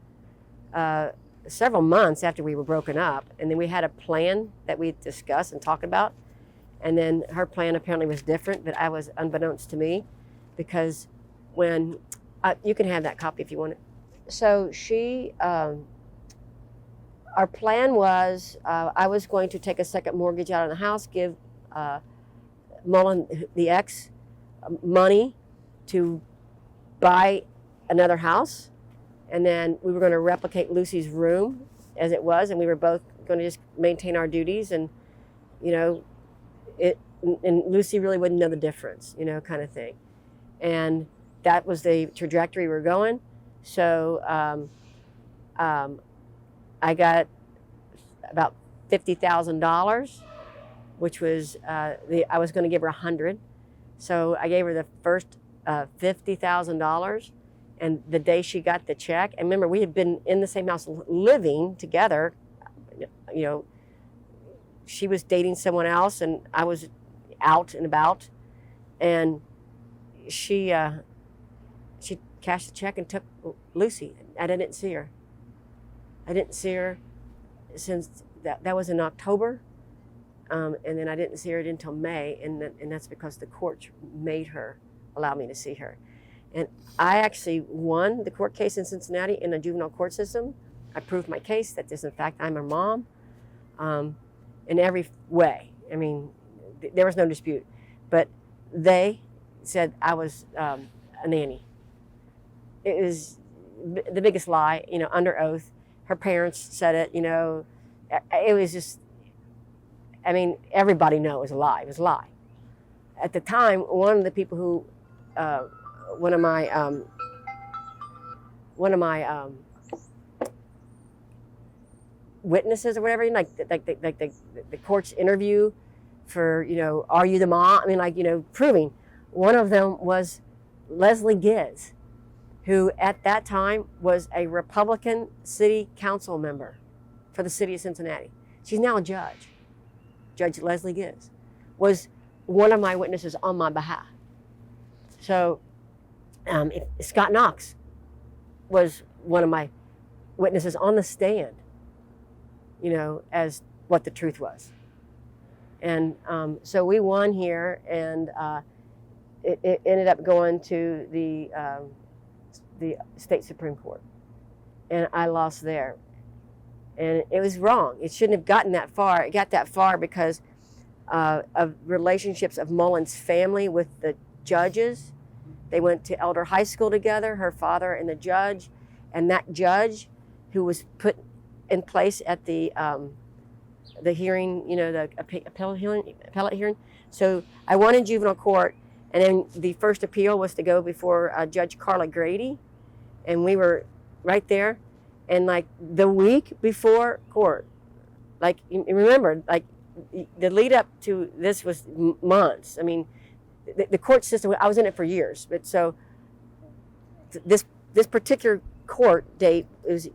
several months after we were broken up. And then we had a plan that we discussed and talked about, and then her plan apparently was different, but I was unbeknownst to me, because when you can have that copy if you want it. So she our plan was I was going to take a second mortgage out on the house, give Mullen, the ex, money to buy another house, and then we were going to replicate Lucy's room as it was, and we were both going to just maintain our duties, and you know, and Lucy really wouldn't know the difference, you know, kind of thing. And that was the trajectory we were going. So I got about $50,000, which was I was going to give her $100,000. So I gave her the first $50,000, and the day she got the check, and remember, we had been in the same house living together. You know, she was dating someone else, and I was out and about, and she cashed the check and took Lucy. I didn't see her. I didn't see her since that was in October, and then I didn't see her until May, and that's because the court made her allow me to see her. And I actually won the court case in Cincinnati in the juvenile court system. I proved my case that this, in fact, I'm her mom, in every way. I mean, there was no dispute, but they said I was a nanny. It was the biggest lie, you know, under oath. Her parents said it, you know. It was just, I mean, everybody knew it was a lie. It was a lie. At the time, one of the people who, one of my witnesses or whatever, like the court's interview for, you know, are you the mom? I mean, like, you know, proving. One of them was Leslie Giz, who at that time was a Republican city council member for the city of Cincinnati. She's now a judge. Judge Leslie Giz was one of my witnesses on my behalf. So Scott Knox was one of my witnesses on the stand, as what the truth was. And so we won here, and it ended up going to the state Supreme Court, and I lost there. And it was wrong. It shouldn't have gotten that far. It got that far because of relationships of Mullen's family with the judges. They went to Elder High School together, her father and the judge, and that judge who was put in place at the hearing, the appellate hearing. So I won in juvenile court, and then the first appeal was to go before Judge Carla Grady, and we were right there. And like the week before court, like you remember, like the lead up to this was months. I mean, the court system, I was in it for years, but so this particular court date it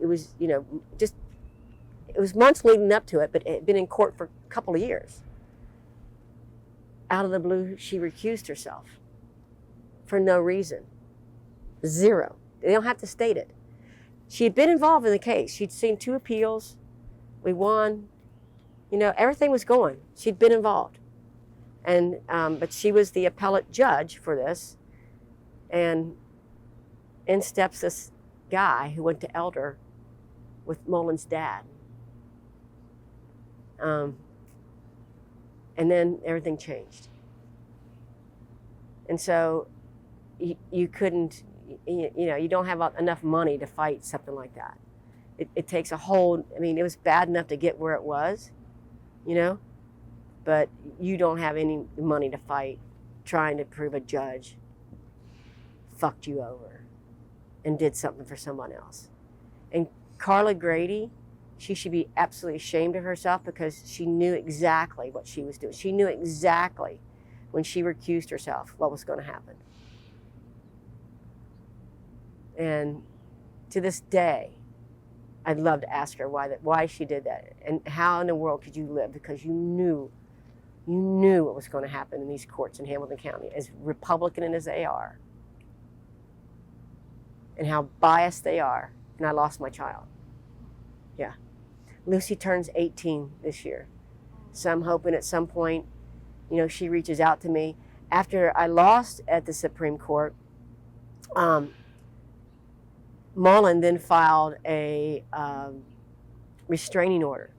was months leading up to it, but it had been in court for a couple of years. Out of the blue, she recused herself for no reason. Zero. They don't have to state it. She had been involved in the case. She'd seen 2 appeals. We won. Everything was going. She'd been involved. And but she was the appellate judge for this. And in steps this guy who went to Elder with Mullen's dad. And then everything changed. And so you couldn't, you don't have enough money to fight something like that. It takes a whole, it was bad enough to get where it was, but you don't have any money to fight trying to prove a judge fucked you over and did something for someone else. And Carla Grady, she should be absolutely ashamed of herself because she knew exactly what she was doing. She knew exactly when she recused herself what was going to happen. And to this day, I'd love to ask her why she did that and how in the world could you live, because you knew what was going to happen in these courts in Hamilton County, as Republican as they are, and how biased they are. And I lost my child. Yeah. Lucy turns 18 this year. So I'm hoping at some point, she reaches out to me. After I lost at the Supreme Court, Mullen then filed a restraining order,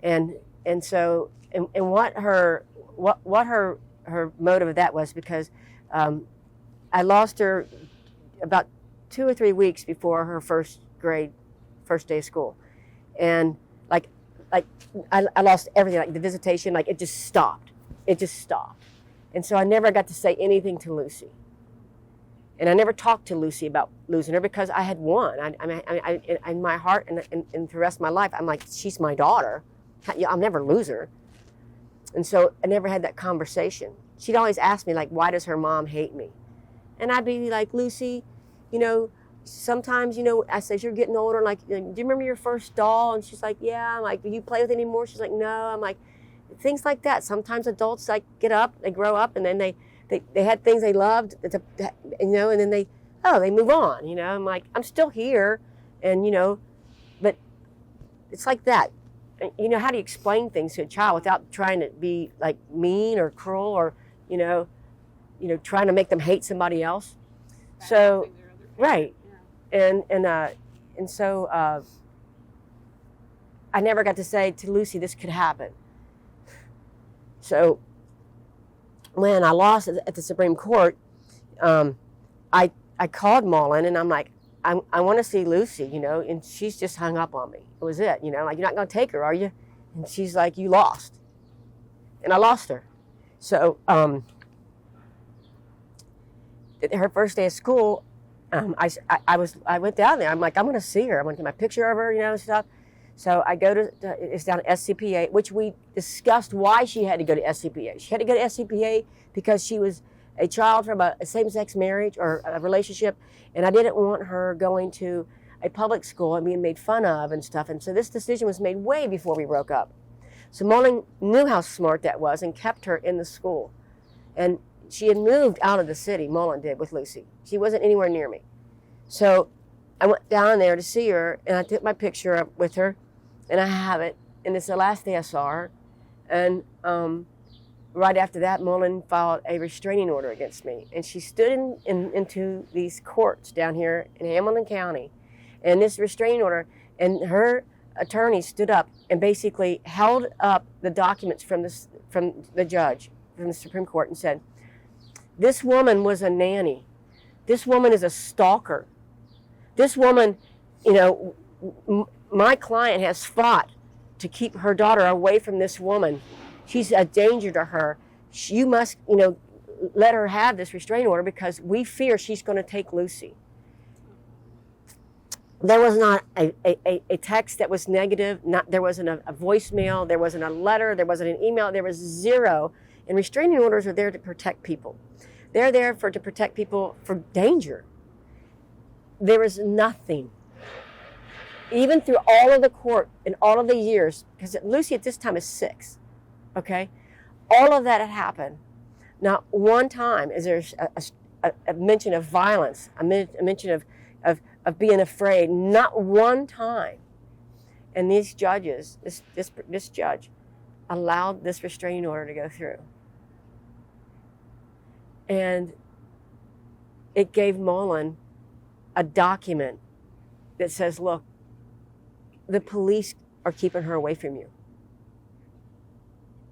and so what her motive of that was, because I lost her about 2 or 3 weeks before her first day of school, and like I lost everything, like the visitation, like it just stopped, and so I never got to say anything to Lucy. And I never talked to Lucy about losing her because I had won. I in my heart and the rest of my life, I'm like, she's my daughter. I'll never lose her. And so I never had that conversation. She'd always ask me, like, why does her mom hate me? And I'd be like, Lucy, sometimes, I said, you're getting older. Like, do you remember your first doll? And she's like, yeah. I'm like, do you play with it anymore? She's like, no. I'm like, things like that. Sometimes adults get up, they grow up, and then they had things they loved, and then they move on, I'm like, I'm still here, and, but it's like that. How do you explain things to a child without trying to be, like, mean or cruel or, trying to make them hate somebody else? So, right. Yeah. And so I never got to say to Lucy, this could happen. So when I lost at the Supreme Court, I called Mullen, and I'm like, I want to see Lucy, and she's just hung up on me. It was it, like, you're not going to take her, are you? And she's like, you lost. And I lost her. So her first day of school, I went down there. I'm like, I'm going to see her. I'm going to get my picture of her, and stuff. So I go to, it's down at SCPA, which we discussed why she had to go to SCPA. She had to go to SCPA because she was a child from a same-sex marriage or a relationship, and I didn't want her going to a public school and being made fun of and stuff. And so this decision was made way before we broke up. So Mullen knew how smart that was and kept her in the school. And she had moved out of the city, Mullen did, with Lucy. She wasn't anywhere near me. So I went down there to see her, and I took my picture up with her, and I have it. And it's the last day I saw her. And right after that, Mullen filed a restraining order against me. And she stood into these courts down here in Hamilton County. And this restraining order, and her attorney stood up and basically held up the documents from the judge, from the Supreme Court, and said, this woman was a nanny. This woman is a stalker. This woman, my client has fought to keep her daughter away from this woman. She's a danger to her. You must, let her have this restraining order because we fear she's going to take Lucy. There was not a text that was negative. There wasn't a voicemail. There wasn't a letter. There wasn't an email. There was zero. And restraining orders are there to protect people. They're there to protect people from danger. There was nothing. Even through all of the court and all of the years, because Lucy at this time is 6, okay? All of that had happened. Not one time is there a mention of violence, a mention of being afraid. Not one time. And these judges, this judge, allowed this restraining order to go through. And it gave Mullen a document that says, look, the police are keeping her away from you.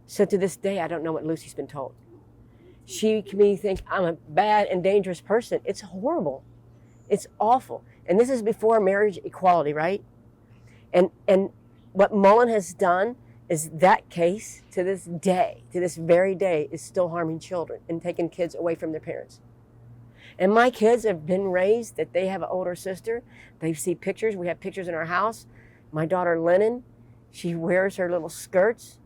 So to this day, I don't know what Lucy's been told. She can be think I'm a bad and dangerous person. It's horrible. It's awful. And this is before marriage equality, right? And what Mullen has done is that case to this day, to this very day, is still harming children and taking kids away from their parents. And my kids have been raised that they have an older sister. They see pictures. We have pictures in our house. My daughter, Lennon, she wears her little skirts.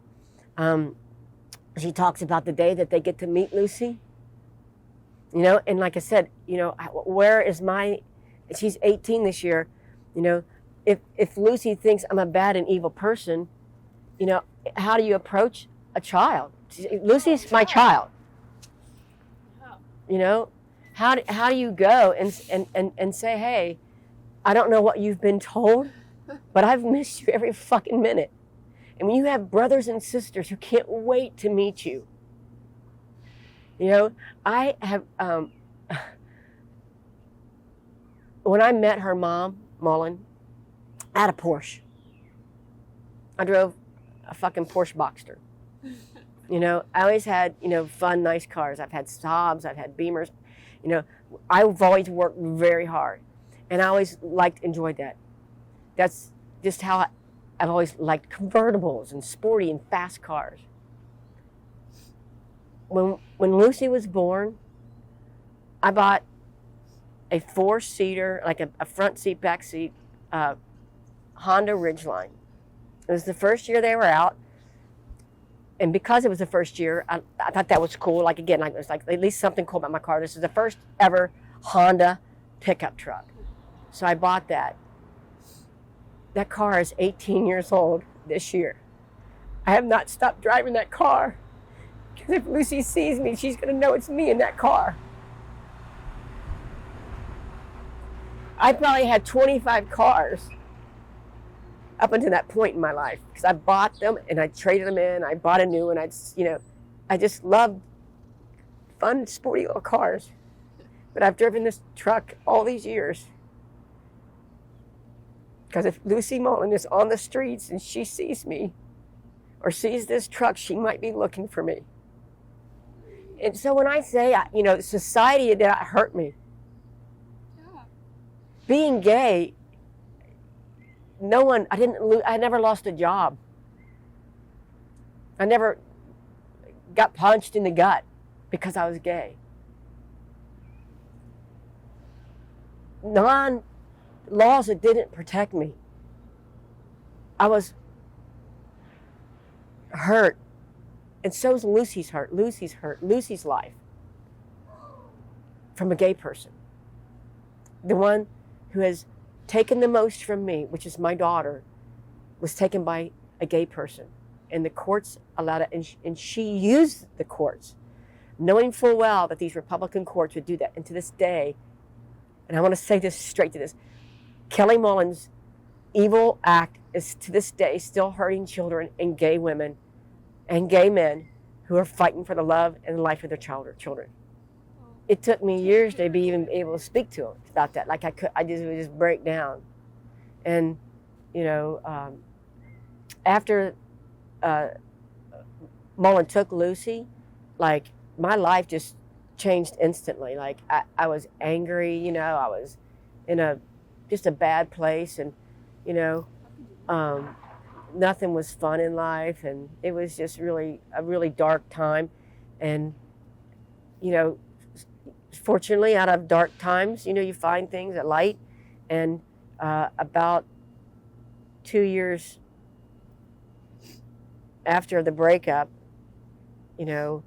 She talks about the day that they get to meet Lucy. And like I said, where is she's 18 this year. If Lucy thinks I'm a bad and evil person, how do you approach a child? Lucy's my child. How do you go and say, hey, I don't know what you've been told, but I've missed you every fucking minute. And when you have brothers and sisters who can't wait to meet you, I have, when I met her mom, Mullen, I had a Porsche. I drove a fucking Porsche Boxster. I always had, fun, nice cars. I've had Saabs, I've had Beamers. I've always worked very hard. And I always enjoyed that. That's just how I've always liked convertibles and sporty and fast cars. When Lucy was born, I bought a 4-seater, like a front seat, back seat, Honda Ridgeline. It was the first year they were out. And because it was the first year, I thought that was cool. It was at least something cool about my car. This is the first ever Honda pickup truck. So I bought that. That car is 18 years old this year. I have not stopped driving that car. Because if Lucy sees me, she's going to know it's me in that car. I probably had 25 cars up until that point in my life. Because I bought them and I traded them in. I bought a new one. I just loved fun, sporty little cars. But I've driven this truck all these years. Because if Lucy Mullen is on the streets and she sees me or sees this truck, she might be looking for me. And so when I say, society did not hurt me. Yeah. Being gay, I never lost a job. I never got punched in the gut because I was gay. Laws that didn't protect me. I was hurt. And so is Lucy's hurt. Lucy's hurt. Lucy's life. From a gay person. The one who has taken the most from me, which is my daughter, was taken by a gay person. And the courts allowed it. And she used the courts. knowing full well that these Republican courts would do that. And to this day, and I want to say this straight to this, Kelly Mullen's evil act is to this day still hurting children and gay women and gay men who are fighting for the love and the life of their children. It took me years to be even able to speak to them about that. Like I just would just break down. And, you know, after Mullen took Lucy, like my life just changed instantly. Like I was angry, you know, I was in just a bad place, and, you know, nothing was fun in life, and it was just really a really dark time. And, you know, fortunately, out of dark times, you know, you find things at light. And about 2 years after the breakup, you know,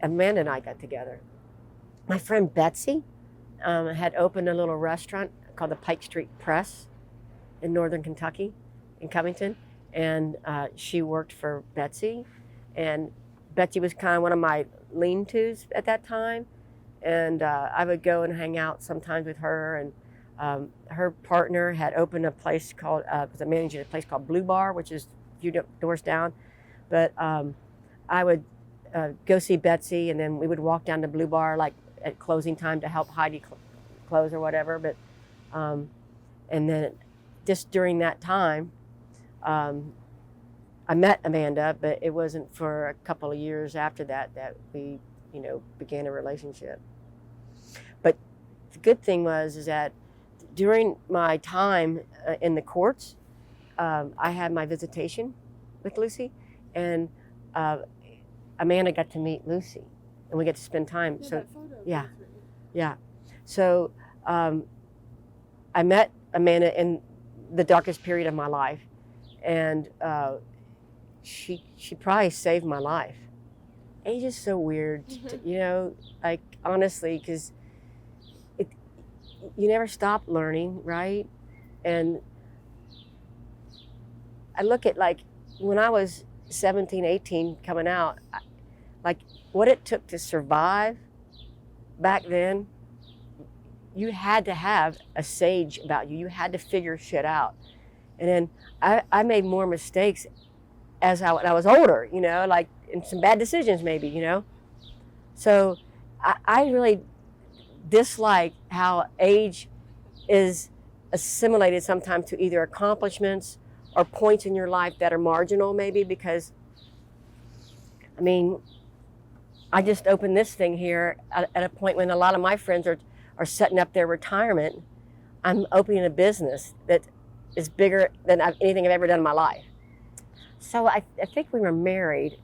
Amanda and I got together. My friend Betsy had opened a little restaurant called the Pike Street Press in northern Kentucky, in Covington, and she worked for Betsy, and Betsy was kind of one of my lean-tos at that time, and I would go and hang out sometimes with her, and her partner had opened a place called, was managing a place called Blue Bar, which is a few doors down, but I would go see Betsy, and then we would walk down to Blue Bar like at closing time to help Heidi close or whatever. But and then just during that time, I met Amanda, but it wasn't for a couple of years after that we, you know, began a relationship. But the good thing is that during my time in the courts, I had my visitation with Lucy, and Amanda got to meet Lucy, and we get to spend time. Yeah, so that photo yeah, was written. yeah. So I met Amanda in the darkest period of my life, and she probably saved my life. Age is so weird, you know, like honestly, because you never stop learning, right? And I look at like when I was 17, 18 coming out, like what it took to survive back then, you had to have a sage about you. You had to figure shit out. And then I made more mistakes when I was older, you know, like in some bad decisions maybe, you know. So I really dislike how age is assimilated sometimes to either accomplishments or points in your life that are marginal maybe, because, I mean, I just opened this thing here at a point when a lot of my friends are setting up their retirement. I'm opening a business that is bigger than anything I've ever done in my life. So I think we were married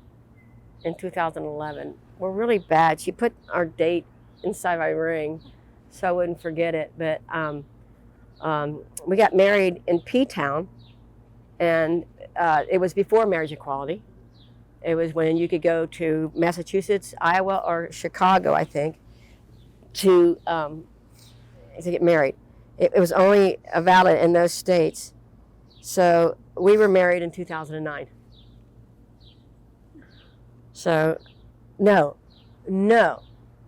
in 2011. We're really bad. She put our date inside my ring so I wouldn't forget it. But we got married in P-Town, and it was before marriage equality. It was when you could go to Massachusetts, Iowa, or Chicago, I think, to get married. It was only valid in those states. So we were married in 2009. So, no,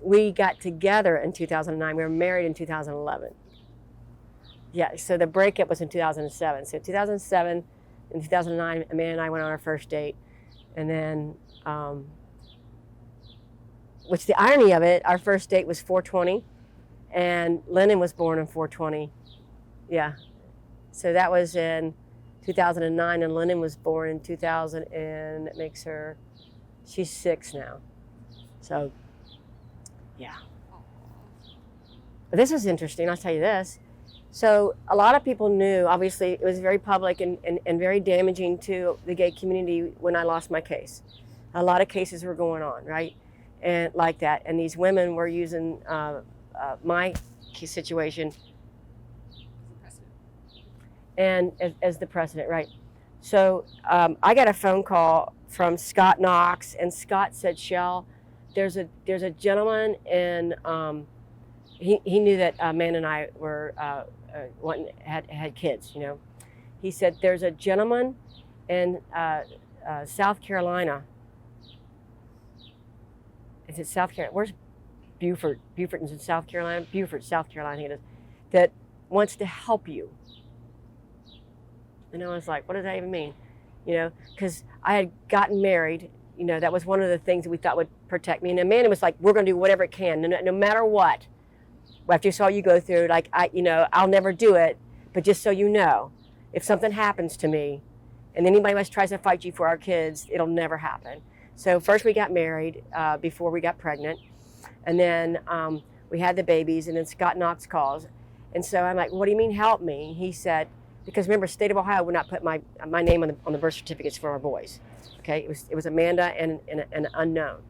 we got together in 2009. We were married in 2011. Yeah, so the breakup was in 2007. So 2007 and 2009, Amanda and I went on our first date. And then, which the irony of it, our first date was 420, and Lennon was born in 420. Yeah. So that was in 2009, and Lennon was born in 2000, and it makes her, she's 6 now. So, yeah. But this is interesting, I'll tell you this. So a lot of people knew, obviously it was very public and very damaging to the gay community when I lost my case. A lot of cases were going on, right? And like that. And these women were using my situation and as the precedent, right? So I got a phone call from Scott Knox, and Scott said, Shell, there's a gentleman in, he knew that Man and I were had kids, you know. He said, there's a gentleman in South Carolina is it South Carolina? Where's Beaufort? Beaufort is in South Carolina. Beaufort, South Carolina, I think it is. That wants to help you. And I was like, what does that even mean? You know, because I had gotten married. You know, that was one of the things that we thought would protect me. And Amanda was like, we're going to do whatever it can, no matter what. After you saw you go through, like, I'll never do it. But just so you know, if something happens to me and anybody else tries to fight you for our kids, it'll never happen. So first we got married before we got pregnant. And then we had the babies, and then Scott Knox calls. And so I'm like, what do you mean help me? He said, because remember, state of Ohio would not put my name on the birth certificates for our boys. Okay, it was Amanda and an unknown.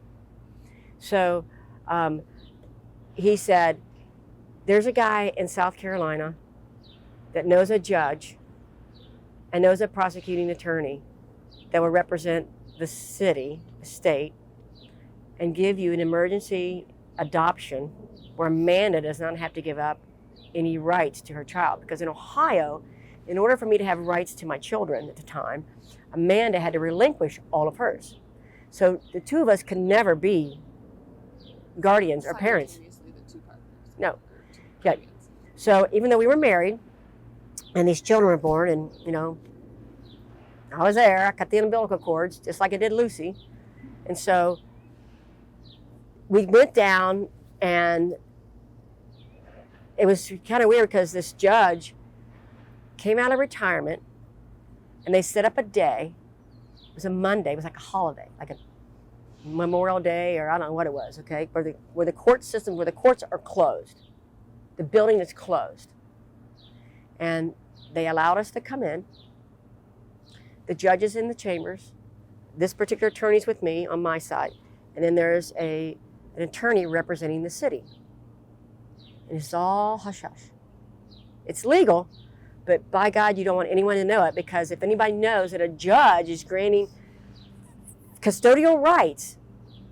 So he said, there's a guy in South Carolina that knows a judge and knows a prosecuting attorney that will represent the city, the state, and give you an emergency adoption where Amanda does not have to give up any rights to her child. Because in Ohio, in order for me to have rights to my children at the time, Amanda had to relinquish all of hers. So the two of us could never be guardians or parents. The two partners. No. Yeah. So even though we were married and these children were born, and, you know, I was there, I cut the umbilical cords just like I did Lucy. And so we went down, and it was kind of weird because this judge came out of retirement, and they set up a day. It was a Monday. It was like a holiday, like a Memorial Day, or I don't know what it was, okay? Where the court system, where the courts are closed. The building is closed. And they allowed us to come in. The judge is in the chambers. This particular attorney's with me on my side. And then there's an attorney representing the city. And it's all hush-hush. It's legal, but by God, you don't want anyone to know it, because if anybody knows that a judge is granting custodial rights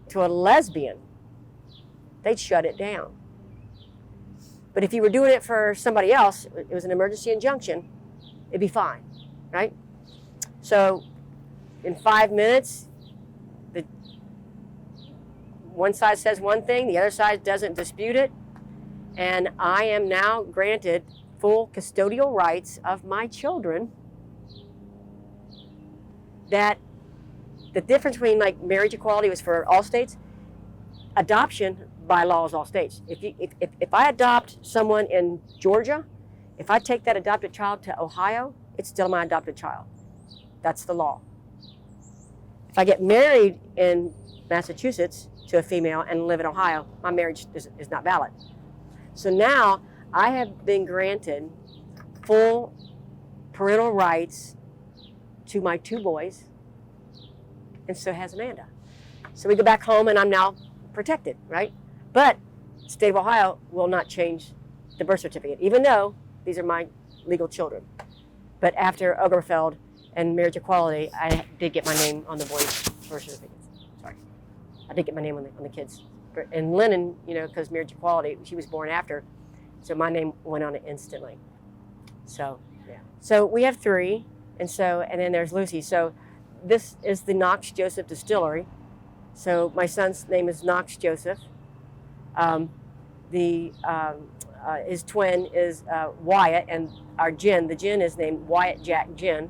to a lesbian, they'd shut it down. But if you were doing it for somebody else, it was an emergency injunction, it'd be fine, right? So in 5 minutes, one side says one thing, the other side doesn't dispute it, and I am now granted full custodial rights of my children. That the difference between like marriage equality was for all states, adoption by law is all states. If I adopt someone in Georgia, if I take that adopted child to Ohio, it's still my adopted child. That's the law. If I get married in Massachusetts to a female and live in Ohio, my marriage is not valid. So now I have been granted full parental rights to my two boys, and so has Amanda. So we go back home, and I'm now protected, right? But state of Ohio will not change the birth certificate, even though these are my legal children. But after Oberfeld and marriage equality, I did get my name on the boys' birth certificates. Sorry. I did get my name on the kids. And Lennon, you know, because marriage equality, she was born after, so my name went on it instantly. So, yeah. So we have three, and then there's Lucy. So this is the Knox Joseph Distillery. So my son's name is Knox Joseph. His twin is Wyatt, and our gin, the gin is named Wyatt Jack Gin.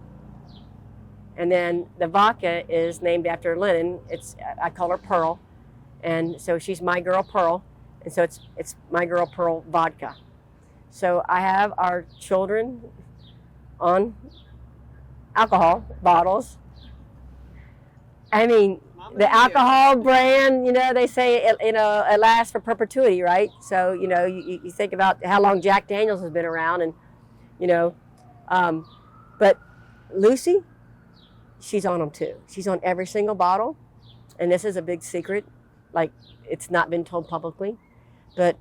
And then the vodka is named after Lennon. I call her Pearl, and so she's my girl Pearl, and so it's my girl Pearl vodka. So I have our children on alcohol bottles. I mean, the alcohol brand, you know, they say it lasts for perpetuity, right? So, you know, you think about how long Jack Daniels has been around, and, you know, but Lucy, she's on them too. She's on every single bottle, and this is a big secret, like it's not been told publicly, but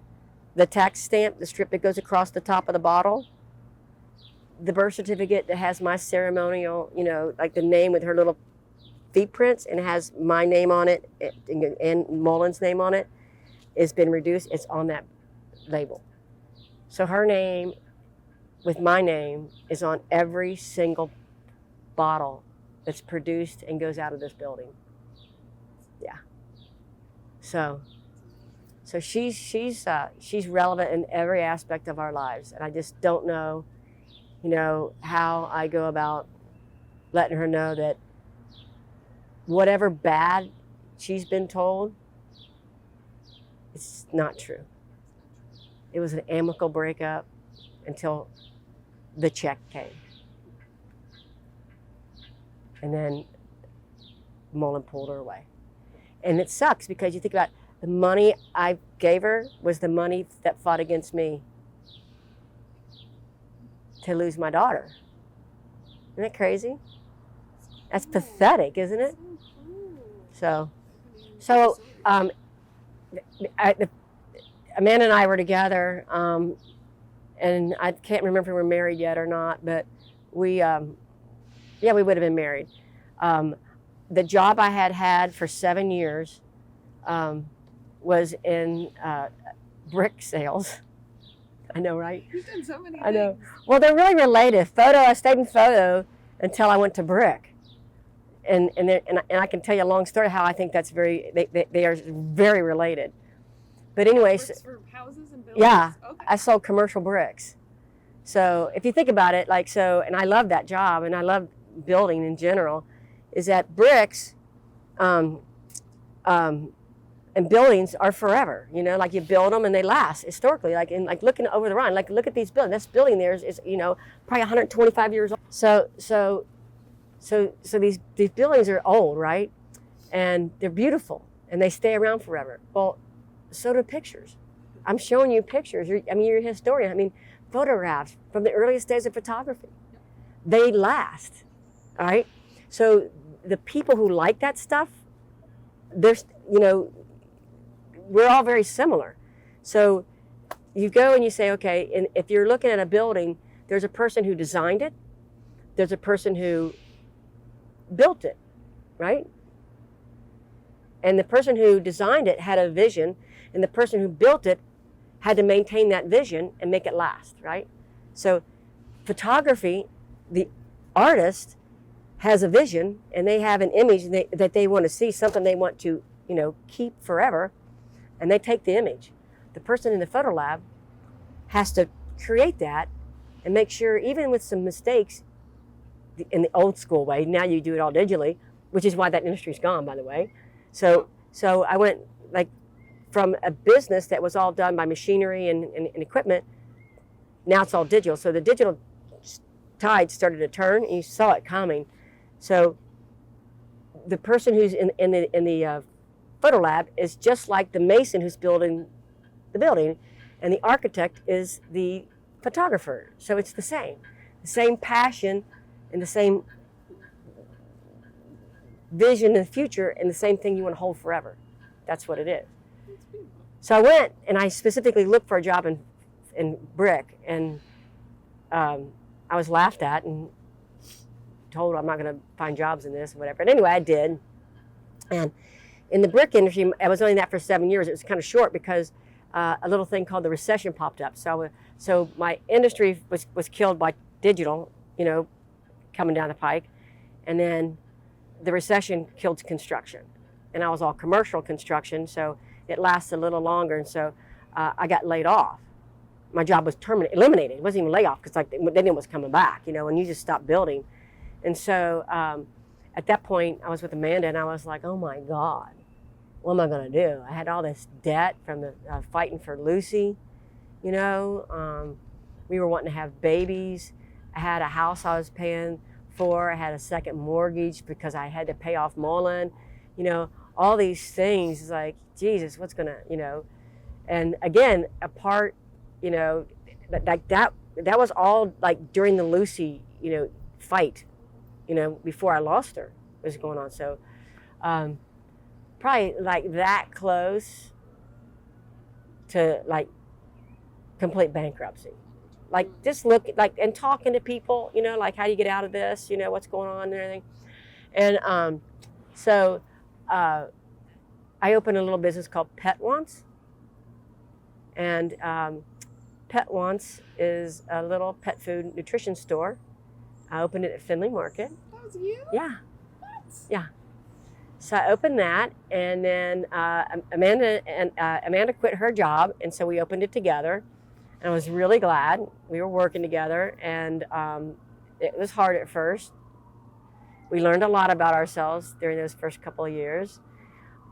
the tax stamp, the strip that goes across the top of the bottle, the birth certificate that has my ceremonial, you know, like the name with her little feet prints and has my name on it and Mullen's name on it, has been reduced. It's on that label. So her name with my name is on every single bottle that's produced and goes out of this building. Yeah. So she's relevant in every aspect of our lives, and I just don't know, how I go about letting her know that whatever bad she's been told, it's not true. It was an amicable breakup until the check came. And then Mullen pulled her away. And it sucks because you think about the money I gave her was the money that fought against me to lose my daughter. Isn't that crazy? That's pathetic, isn't it? So Amanda and I were together, and I can't remember if we were married yet or not, but we would have been married. The job I had for 7 years was in brick sales. I know, right? You've done so many I know. things. Well, they're really related. I stayed in photo until I went to brick. And I can tell you a long story how I think that's they are very related. But anyways, Bricks for houses and buildings? yeah, Okay. I sold commercial bricks. So if you think about it, and I love that job, and I love building in general, is that bricks and buildings are forever. Like you build them and they last historically. Like looking over the Rhine, look at these buildings. This building there is probably 125 years old. So these buildings are old, right? And they're beautiful and they stay around forever. Well, so do pictures. I'm showing you pictures. You're a historian. Photographs from the earliest days of photography. They last, all right? So the people who like that stuff, we're all very similar. So you go and you say, okay, and if you're looking at a building, there's a person who designed it, there's a person who built it, right? And the person who designed it had a vision, and the person who built it had to maintain that vision and make it last, right? So photography, the artist has a vision and they have an image that they want to see, something they want to, keep forever, and they take the image. The person in the photo lab has to create that and make sure, even with some mistakes in the old school way, now you do it all digitally, which is why that industry's gone, by the way. So I went from a business that was all done by machinery and equipment, now it's all digital. So the digital tide started to turn, and you saw it coming. So the person who's in the photo lab is just like the mason who's building the building, and the architect is the photographer. So it's the same passion and the same vision in the future, and the same thing you want to hold forever. That's what it is. So I went and I specifically looked for a job in brick, and I was laughed at and told I'm not going to find jobs in this or whatever. But anyway, I did. And in the brick industry, I was only in that for 7 years. It was kind of short because a little thing called the recession popped up. So my industry was killed by digital, coming down the pike. And then the recession killed construction. And I was all commercial construction, so it lasted a little longer. And so I got laid off. My job was eliminated. It wasn't even layoff because then it was coming back, and you just stopped building. And so at that point, I was with Amanda, and I was like, oh my God, what am I going to do? I had all this debt from the fighting for Lucy, we were wanting to have babies. I had a house I was paying for. I had a second mortgage because I had to pay off Mullen, all these things. It's like, Jesus, what's going to, and again, a part, that was all like during the Lucy, fight, before I lost her was going on. So probably like that close to like complete bankruptcy. Like just look and talking to people, like how do you get out of this, what's going on and everything. And so I opened a little business called Pet Wants. And Pet Wants is a little pet food nutrition store. I opened it at Findlay Market. That was you? Yeah. What? Yeah. So I opened that, and then Amanda quit her job, and so we opened it together. And I was really glad we were working together, and it was hard at first. We learned a lot about ourselves during those first couple of years.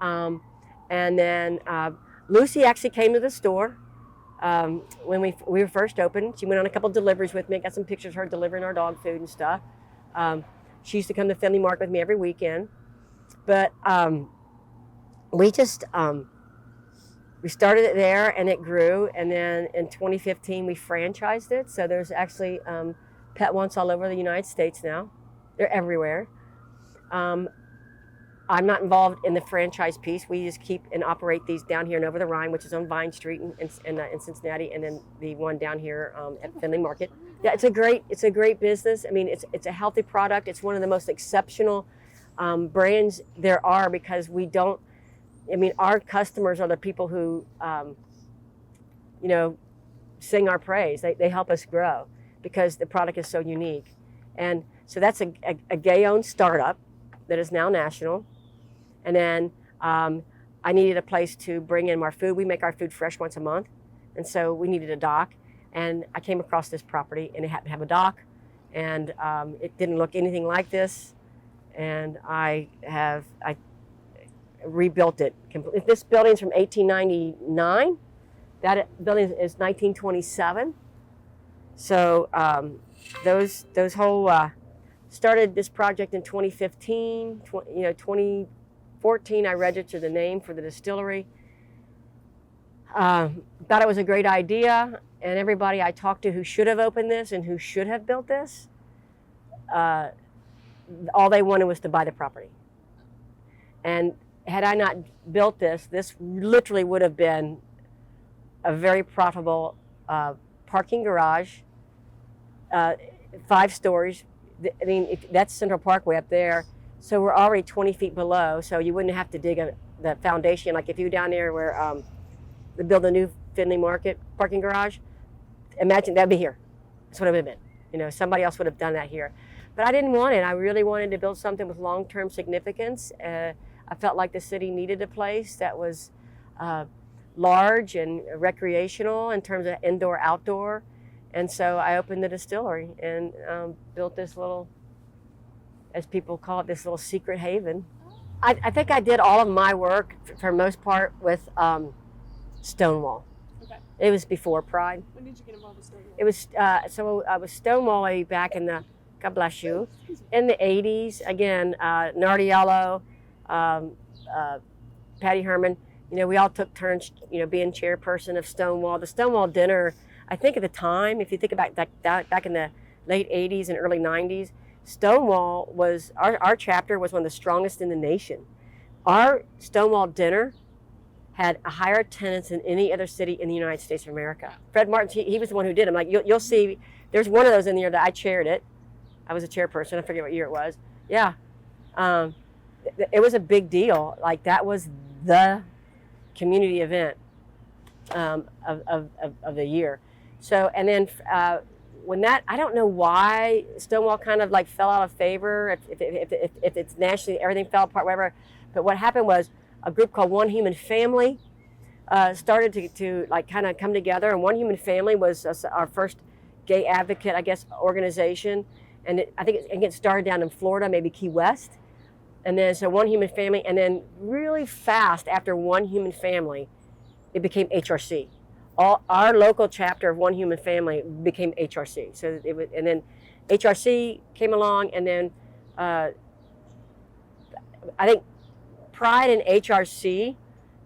And then Lucy actually came to the store when we were first open. She went on a couple of deliveries with me. I got some pictures of her delivering our dog food and stuff. She used to come to Finley Market with me every weekend. But we just, we started it there, and it grew. And then in 2015, we franchised it. So there's actually Pet Once all over the United States now. They're everywhere. I'm not involved in the franchise piece. We just keep and operate these down here in Over the Rhine, which is on Vine Street in Cincinnati, and then the one down here at Finley Market. Yeah, it's a great business. I mean, it's a healthy product. It's one of the most exceptional brands there are, because we don't. I mean, our customers are the people who, sing our praise. They help us grow because the product is so unique, and so that's a gay-owned startup that is now national. And then I needed a place to bring in our food. We make our food fresh once a month, and so we needed a dock. And I came across this property, and it happened to have a dock, and it didn't look anything like this. And I rebuilt it completely. This building's from 1899. That building is 1927. So those whole started this project in 2015. 2014, I registered the name for the distillery. Thought it was a great idea, and everybody I talked to who should have opened this and who should have built this, all they wanted was to buy the property. And had I not built this literally would have been a very profitable parking garage, 5 stories. I mean, that's Central Parkway up there. So we're already 20 feet below, so you wouldn't have to dig the foundation. Like if you down there where they build a new Finley Market parking garage, imagine that'd be here. That's what it would have been. Somebody else would have done that here. But I didn't want it. I really wanted to build something with long-term significance. I felt like the city needed a place that was large and recreational in terms of indoor, outdoor. And so I opened the distillery and built this little, as people call it, this little secret haven. I think I did all of my work, for most part, with Stonewall. Okay. It was before Pride. When did you get involved with Stonewall? It was, so I was Stonewall back in the, God bless you, in the 80s. Again, Nardiello, Patty Herman, we all took turns, being chairperson of Stonewall. The Stonewall dinner, I think at the time, if you think about that back in the late 80s and early 90s, Stonewall was, our chapter was one of the strongest in the nation. Our Stonewall dinner had a higher attendance than any other city in the United States of America. Fred Martin, he was the one who did them. Like you'll see, there's one of those in there that I chaired it. I was a chairperson. I forget what year it was. Yeah, it was a big deal. Like that was the community event of the year. So, and then when that, I don't know why Stonewall kind of like fell out of favor, if it's nationally, everything fell apart, whatever. But what happened was a group called One Human Family started to like kind of come together. And One Human Family was our first gay advocate, I guess, organization. And I think it started down in Florida, maybe Key West. And then so One Human Family, and then really fast after One Human Family, it became HRC. Our local chapter of One Human Family became HRC. So it was, and then HRC came along, and then I think Pride and HRC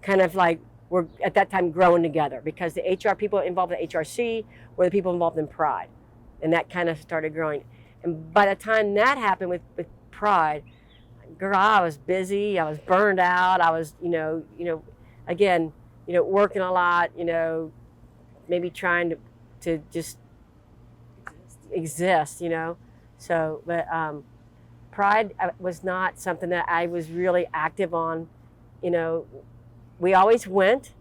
kind of like were at that time growing together, because the HR people involved in HRC were the people involved in Pride, and that kind of started growing. And by the time that happened with Pride, girl, I was busy. I was burned out. I was, again, working a lot. Maybe trying to just exist. So, but Pride was not something that I was really active on. We always went.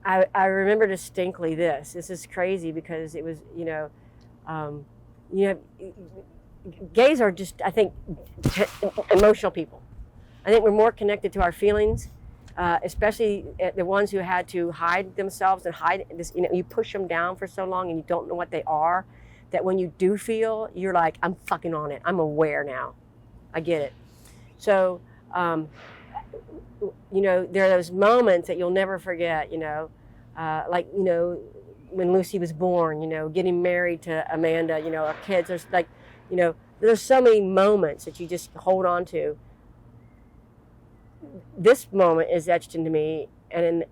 I remember distinctly this. This is crazy because it was, gays are just, I think, emotional people. I think we're more connected to our feelings, especially the ones who had to hide themselves and hide this. You push them down for so long and you don't know what they are, that when you do feel, you're like, I'm fucking on it. I'm aware now. I get it. So, there are those moments that you'll never forget, when Lucy was born, getting married to Amanda, our kids. There's there's so many moments that you just hold on to. This moment is etched into me, and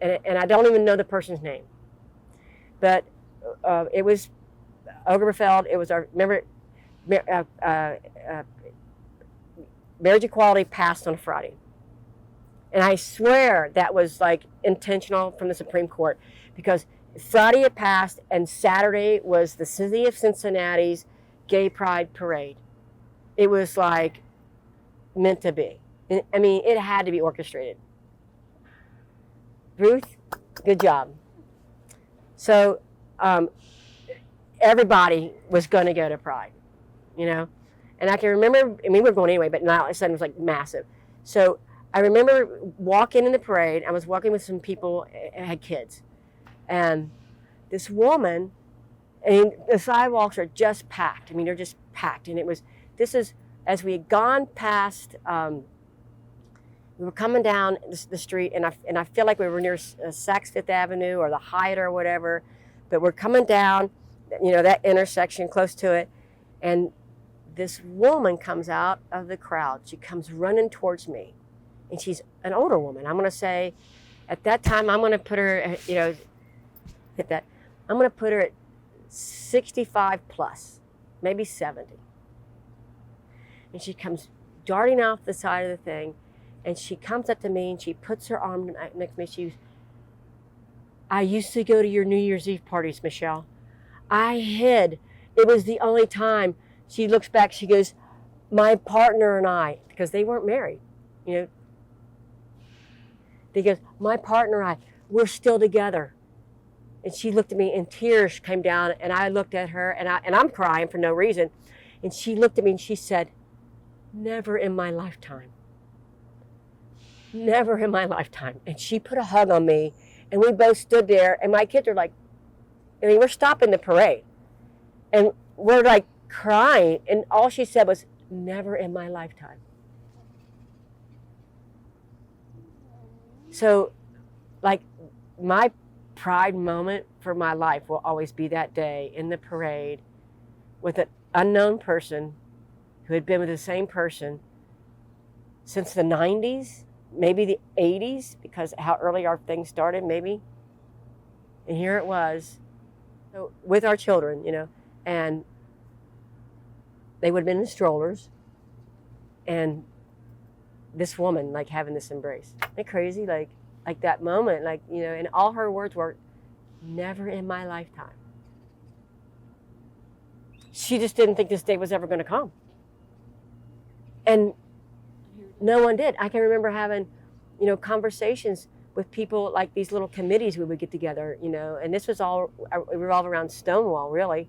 I don't even know the person's name, but it was Oberfeld. It was marriage equality passed on a Friday, and I swear that was like intentional from the Supreme Court, because Friday it passed, and Saturday was the city of Cincinnati's Gay Pride Parade. It was like meant to be. I mean, it had to be orchestrated. Ruth, good job. So everybody was going to go to Pride, and I can remember, we were going anyway, but now all of a sudden it was like massive. So I remember walking in the parade. I was walking with some people who had kids, and this woman, the sidewalks are just packed. They're just packed. And as we had gone past, we were coming down the street, and I feel like we were near Saks Fifth Avenue or the Hyatt or whatever, but we're coming down, that intersection close to it, and this woman comes out of the crowd. She comes running towards me, and she's an older woman. I'm going to say, at that time, I'm going to put her, I'm going to put her at 65 plus, maybe 70. And she comes darting off the side of the thing, and she comes up to me and she puts her arm next to me. I used to go to your New Year's Eve parties, Michelle. I hid. It was the only time. She looks back, she goes, my partner and I, because they weren't married, they goes, my partner and I, we're still together. And she looked at me, and tears came down, and I looked at her, and I'm crying for no reason. And she looked at me and she said, never in my lifetime. Never in my lifetime. And she put a hug on me, and we both stood there, and my kids are like, we're stopping the parade. And we're like crying, and all she said was, never in my lifetime. So, like, my pride moment for my life will always be that day in the parade with an unknown person who had been with the same person since the 90s, maybe the 80s, because how early our thing started, maybe. And here it was, so with our children, and they would have been in strollers, and this woman, like, having this embrace. Isn't it crazy? Like that moment, and all her words were, never in my lifetime. She just didn't think this day was ever going to come. And no one did. I can remember having, conversations with people, like these little committees we would get together, and this was all revolved around Stonewall, really.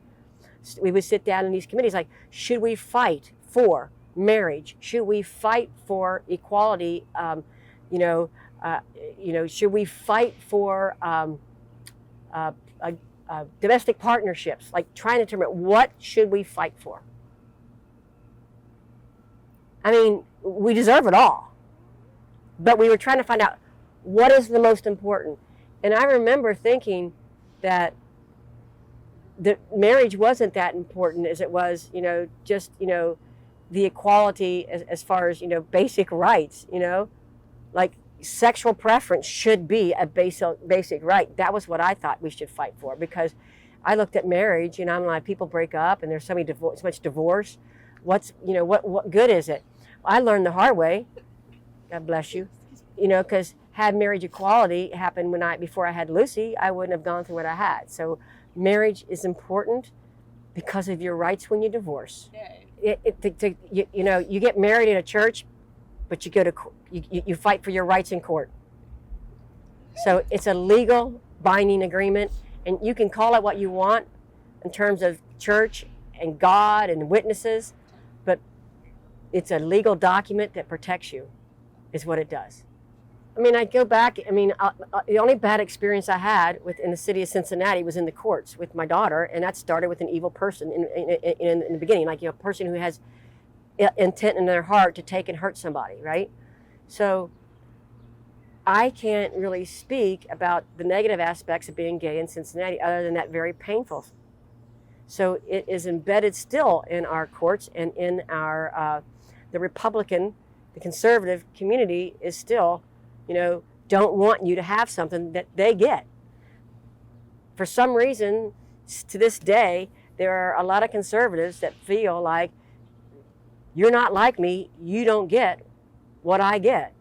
We would sit down in these committees, like, should we fight for marriage? Should we fight for equality? Should we fight for domestic partnerships? Like, trying to determine what should we fight for. We deserve it all, but we were trying to find out what is the most important. And I remember thinking that marriage wasn't that important as it was, just the equality as far as basic rights. Like, sexual preference should be a basic right. That was what I thought we should fight for, because I looked at marriage, I'm like, people break up and there's so much divorce. What good is it? I learned the hard way. God bless you. Because had marriage equality happened before I had Lucy, I wouldn't have gone through what I had. So marriage is important because of your rights when you divorce. You get married in a church, but you go to you fight for your rights in court. So it's a legal binding agreement, and you can call it what you want in terms of church and God and witnesses, but It's a legal document that protects you, is what it does. I mean, I go back, the only bad experience I had in the city of Cincinnati was in the courts with my daughter, and that started with an evil person in the beginning, like, a person who has intent in their heart to take and hurt somebody, right? So I can't really speak about the negative aspects of being gay in Cincinnati other than that very painful. So it is embedded still in our courts and in our, the Republican, the conservative community is still, don't want you to have something that they get. For some reason, to this day, there are a lot of conservatives that feel like, you're not like me, you don't get what I get.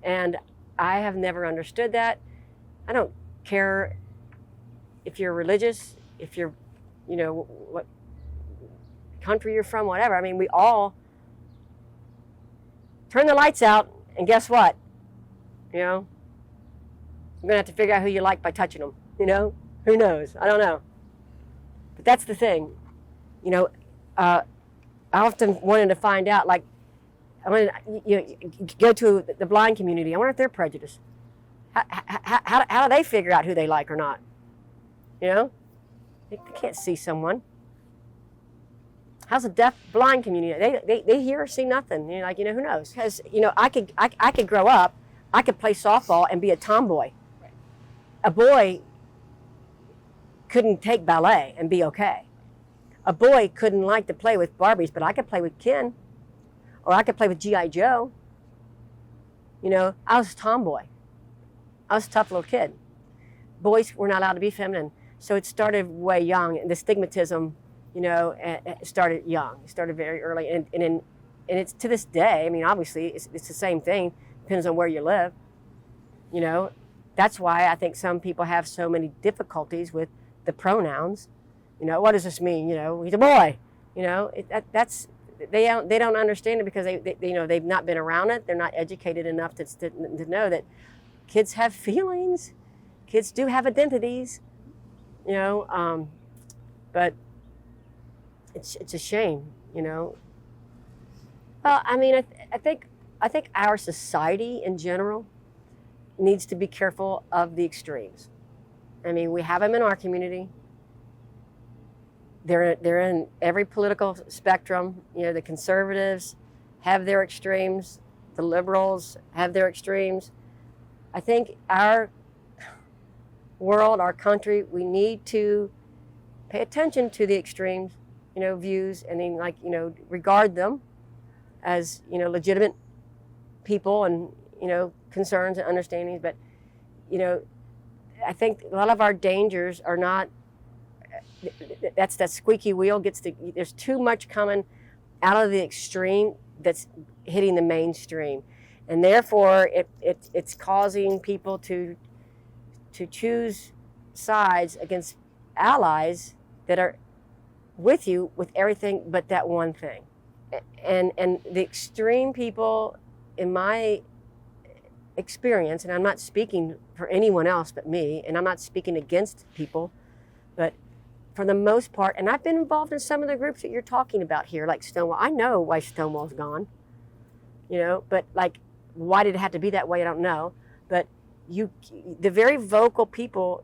And I have never understood that. I don't care if you're religious, if you're, what country you're from, whatever. I mean, we all turn the lights out, and guess what? You're going to have to figure out who you like by touching them, Who knows? I don't know. But that's the thing. I often wanted to find out, like, go to the blind community. I wonder if they're prejudiced. How do they figure out who they like or not? They can't see someone. How's the deaf blind community? They hear or see nothing. Who knows? Because I could grow up. I could play softball and be a tomboy. Right. A boy couldn't take ballet and be okay. A boy couldn't like to play with Barbies, but I could play with Ken, or I could play with G.I. Joe. I was a tomboy. I was a tough little kid. Boys were not allowed to be feminine. So it started way young. The stigmatism, started young. It started very early. And it's to this day, I mean, obviously, it's the same thing. Depends on where you live. That's why I think some people have so many difficulties with the pronouns. What does this mean? He's a boy. That's they don't understand it because they've not been around it. They're not educated enough to know that kids have feelings. Kids do have identities. But it's a shame. Well, I mean, I think our society in general needs to be careful of the extremes. I mean, we have them in our community. They're in every political spectrum. The conservatives have their extremes. The liberals have their extremes. I think our world, our country, we need to pay attention to the extremes, views, and then regard them as, legitimate people and, concerns and understandings. But, I think a lot of our dangers are not, that's that squeaky wheel there's too much coming out of the extreme that's hitting the mainstream. And therefore it's causing people to choose sides against allies that are with you with everything but that one thing. And the extreme people, in my experience, and I'm not speaking for anyone else but me, and I'm not speaking against people, but for the most part, and I've been involved in some of the groups that you're talking about here, like Stonewall. I know why Stonewall's gone, but like, why did it have to be that way? I don't know. But the very vocal people,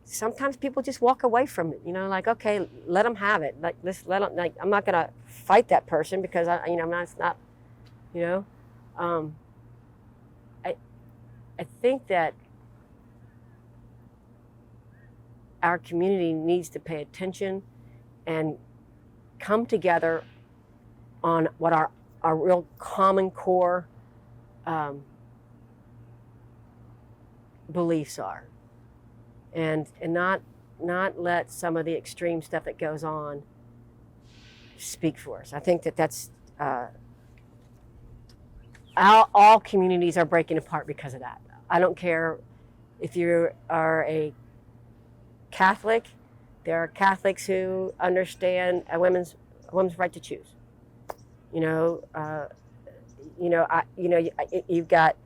sometimes people just walk away from it, like, okay, let them have it. Like, let them, like, I'm not going to fight that person because it's not, I think that our community needs to pay attention and come together on what our real common core beliefs are, and not let some of the extreme stuff that goes on speak for us. I think that's all communities are breaking apart because of that. I don't care if you are a Catholic. There are Catholics who understand a woman's right to choose. You've got,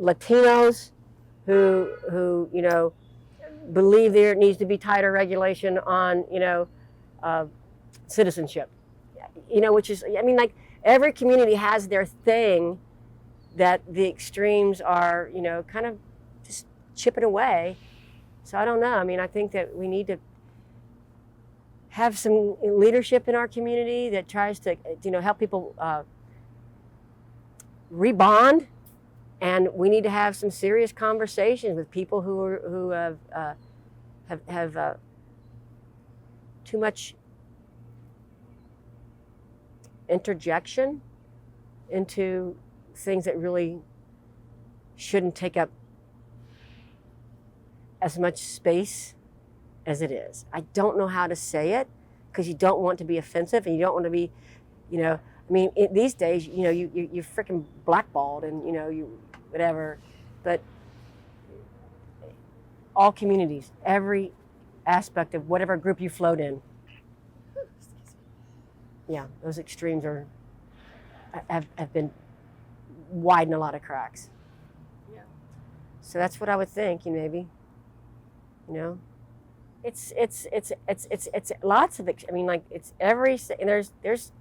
Latinos who believe there needs to be tighter regulation on, citizenship. Which is, I mean, like every community has their thing that the extremes are, kind of just chipping away. So I don't know. I mean, I think that we need to have some leadership in our community that tries to, help people rebond, and we need to have some serious conversations with people who have too much interjection into things that really shouldn't take up as much space as it is. I don't know how to say it because you don't want to be offensive and you don't want to be, these days, you're freaking blackballed and, you whatever. But all communities, every aspect of whatever group you float in, yeah, those extremes have been widen a lot of cracks. Yeah. So that's what I would think, maybe. It's lots of, I mean, like it's and there's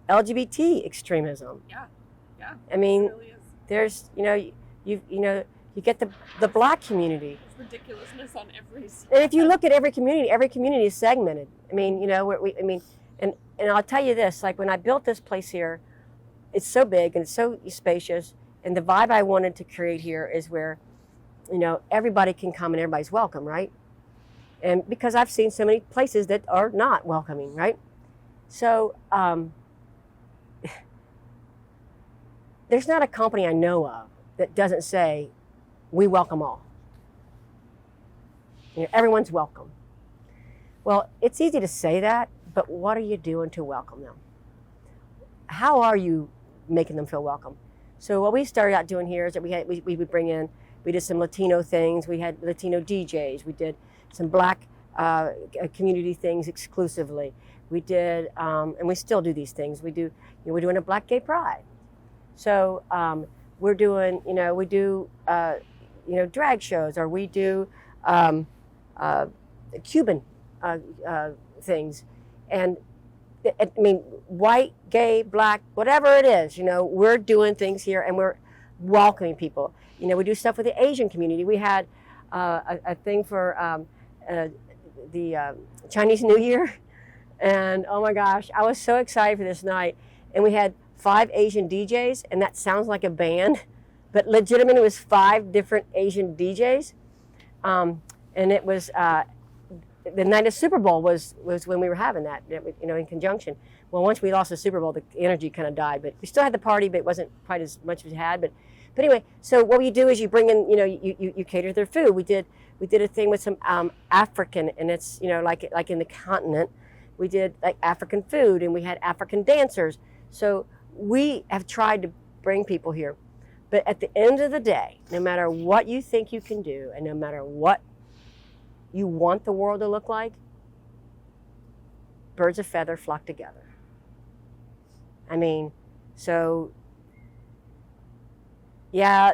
LGBT extremism. Yeah. I mean, it really is. there's, you get the black community. There's ridiculousness on every side. And if you look at every community is segmented. I mean, and I'll tell you this, like when I built this place here, it's so big and it's so spacious, and the vibe I wanted to create here is where, everybody can come and everybody's welcome, right? And because I've seen so many places that are not welcoming, right? So there's not a company I know of that doesn't say, we welcome all. Everyone's welcome. Well, it's easy to say that, but what are you doing to welcome them? How are you making them feel welcome? So what we started out doing here is that we would bring in, we did some Latino things, we had Latino DJs, we did some black community things exclusively. We did, and we still do these things. We do, we're doing a Black Gay Pride. So we're doing, we do, drag shows, or we do Cuban things. And I mean, white, gay, black, whatever it is, we're doing things here and we're welcoming people. We do stuff with the Asian community. We had a thing for the Chinese New Year. And oh my gosh, I was so excited for this night. And we had 5 Asian DJs, and that sounds like a band, but legitimately it was 5 different Asian DJs. And it was the night of Super Bowl was when we were having that, in conjunction. Well, once we lost the Super Bowl, the energy kind of died, but we still had the party, but it wasn't quite as much as we had. But anyway, so what you do is you bring in, you cater their food. We did a thing with some African, and it's, like in the continent, we did like African food, and we had African dancers. So we have tried to bring people here. But at the end of the day, no matter what you think you can do, and no matter what you want the world to look like, birds of feather flock together. I mean, so, yeah,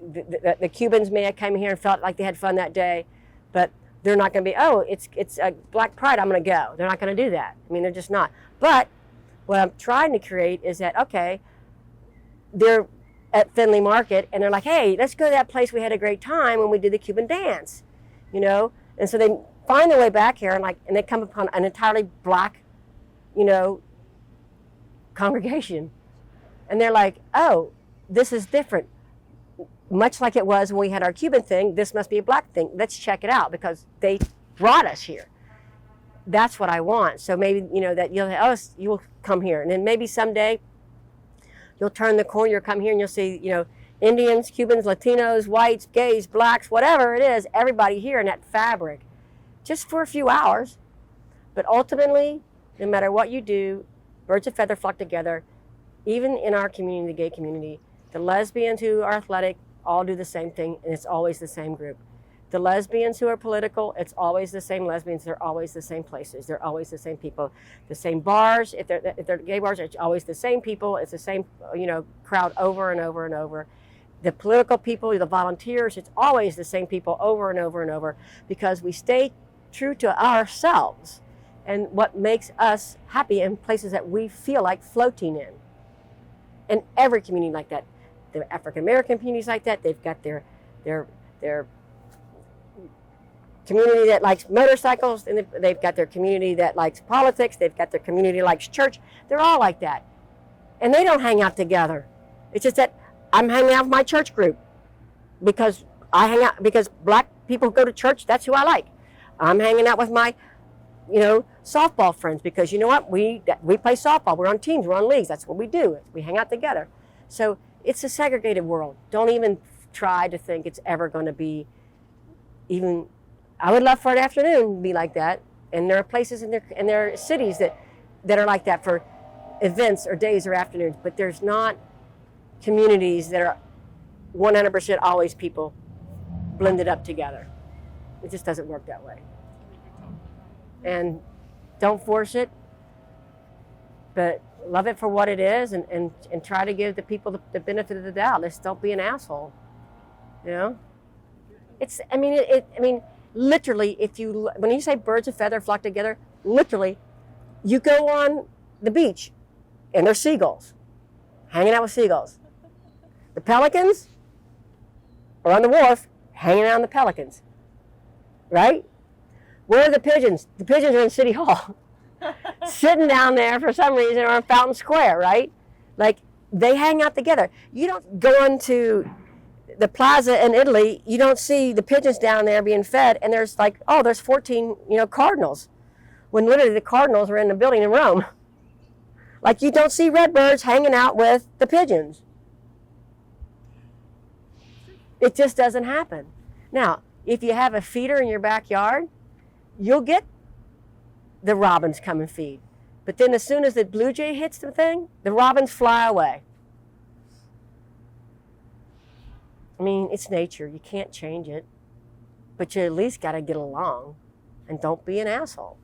the Cubans may have come here and felt like they had fun that day, but they're not going to be, it's a Black Pride, I'm going to go. They're not going to do that. I mean, they're just not. But what I'm trying to create is that, okay, they're at Findlay Market, and they're like, hey, let's go to that place we had a great time when we did the Cuban dance, And so they find their way back here, and they come upon an entirely black, congregation. And they're like, oh, this is different. Much like it was when we had our Cuban thing, this must be a black thing. Let's check it out because they brought us here. That's what I want. So maybe, that you'll come here. And then maybe someday you'll turn the corner, you'll come here and you'll see, Indians, Cubans, Latinos, whites, gays, blacks, whatever it is, everybody here in that fabric, just for a few hours. But ultimately, no matter what you do, birds of feather flock together. Even in our community, the gay community, the lesbians who are athletic all do the same thing, and it's always the same group. The lesbians who are political, it's always the same lesbians. They're always the same places. They're always the same people. The same bars. If they're gay bars, it's always the same people. It's the same, crowd over and over and over. The political people, the volunteers, it's always the same people over and over and over, because we stay true to ourselves and what makes us happy in places that we feel like floating in. And every community like that, the African American communities like that, they've got their community that likes motorcycles, and they've got their community that likes politics, they've got their community that likes church. They're all like that. And they don't hang out together. It's just that I'm hanging out with my church group because because black people go to church, that's who I like. I'm hanging out with my, softball friends because you know what? We play softball. We're on teams. We're on leagues. That's what we do. We hang out together. So it's a segregated world. Don't even try to think it's ever going to be even. I would love for an afternoon to be like that. And there are places in their cities that are like that for events or days or afternoons. But there's not communities that are 100% always people blended up together. It just doesn't work that way. And don't force it, but love it for what it is, and try to give the people the benefit of the doubt. Just don't be an asshole. Literally, when you say birds of feather flock together, literally, you go on the beach and there's seagulls, hanging out with seagulls. The pelicans are on the wharf, hanging out on the pelicans, right? Where are the pigeons? The pigeons are in City Hall, sitting down there for some reason, or in Fountain Square, right? Like, they hang out together. You don't go into the plaza in Italy, you don't see the pigeons down there being fed, and there's 14, cardinals, when literally the cardinals are in the building in Rome. Like, you don't see redbirds hanging out with the pigeons. It just doesn't happen. Now, if you have a feeder in your backyard, you'll get the robins come and feed. But then as soon as the blue jay hits the thing, the robins fly away. I mean, it's nature. You can't change it. But you at least got to get along. And don't be an asshole.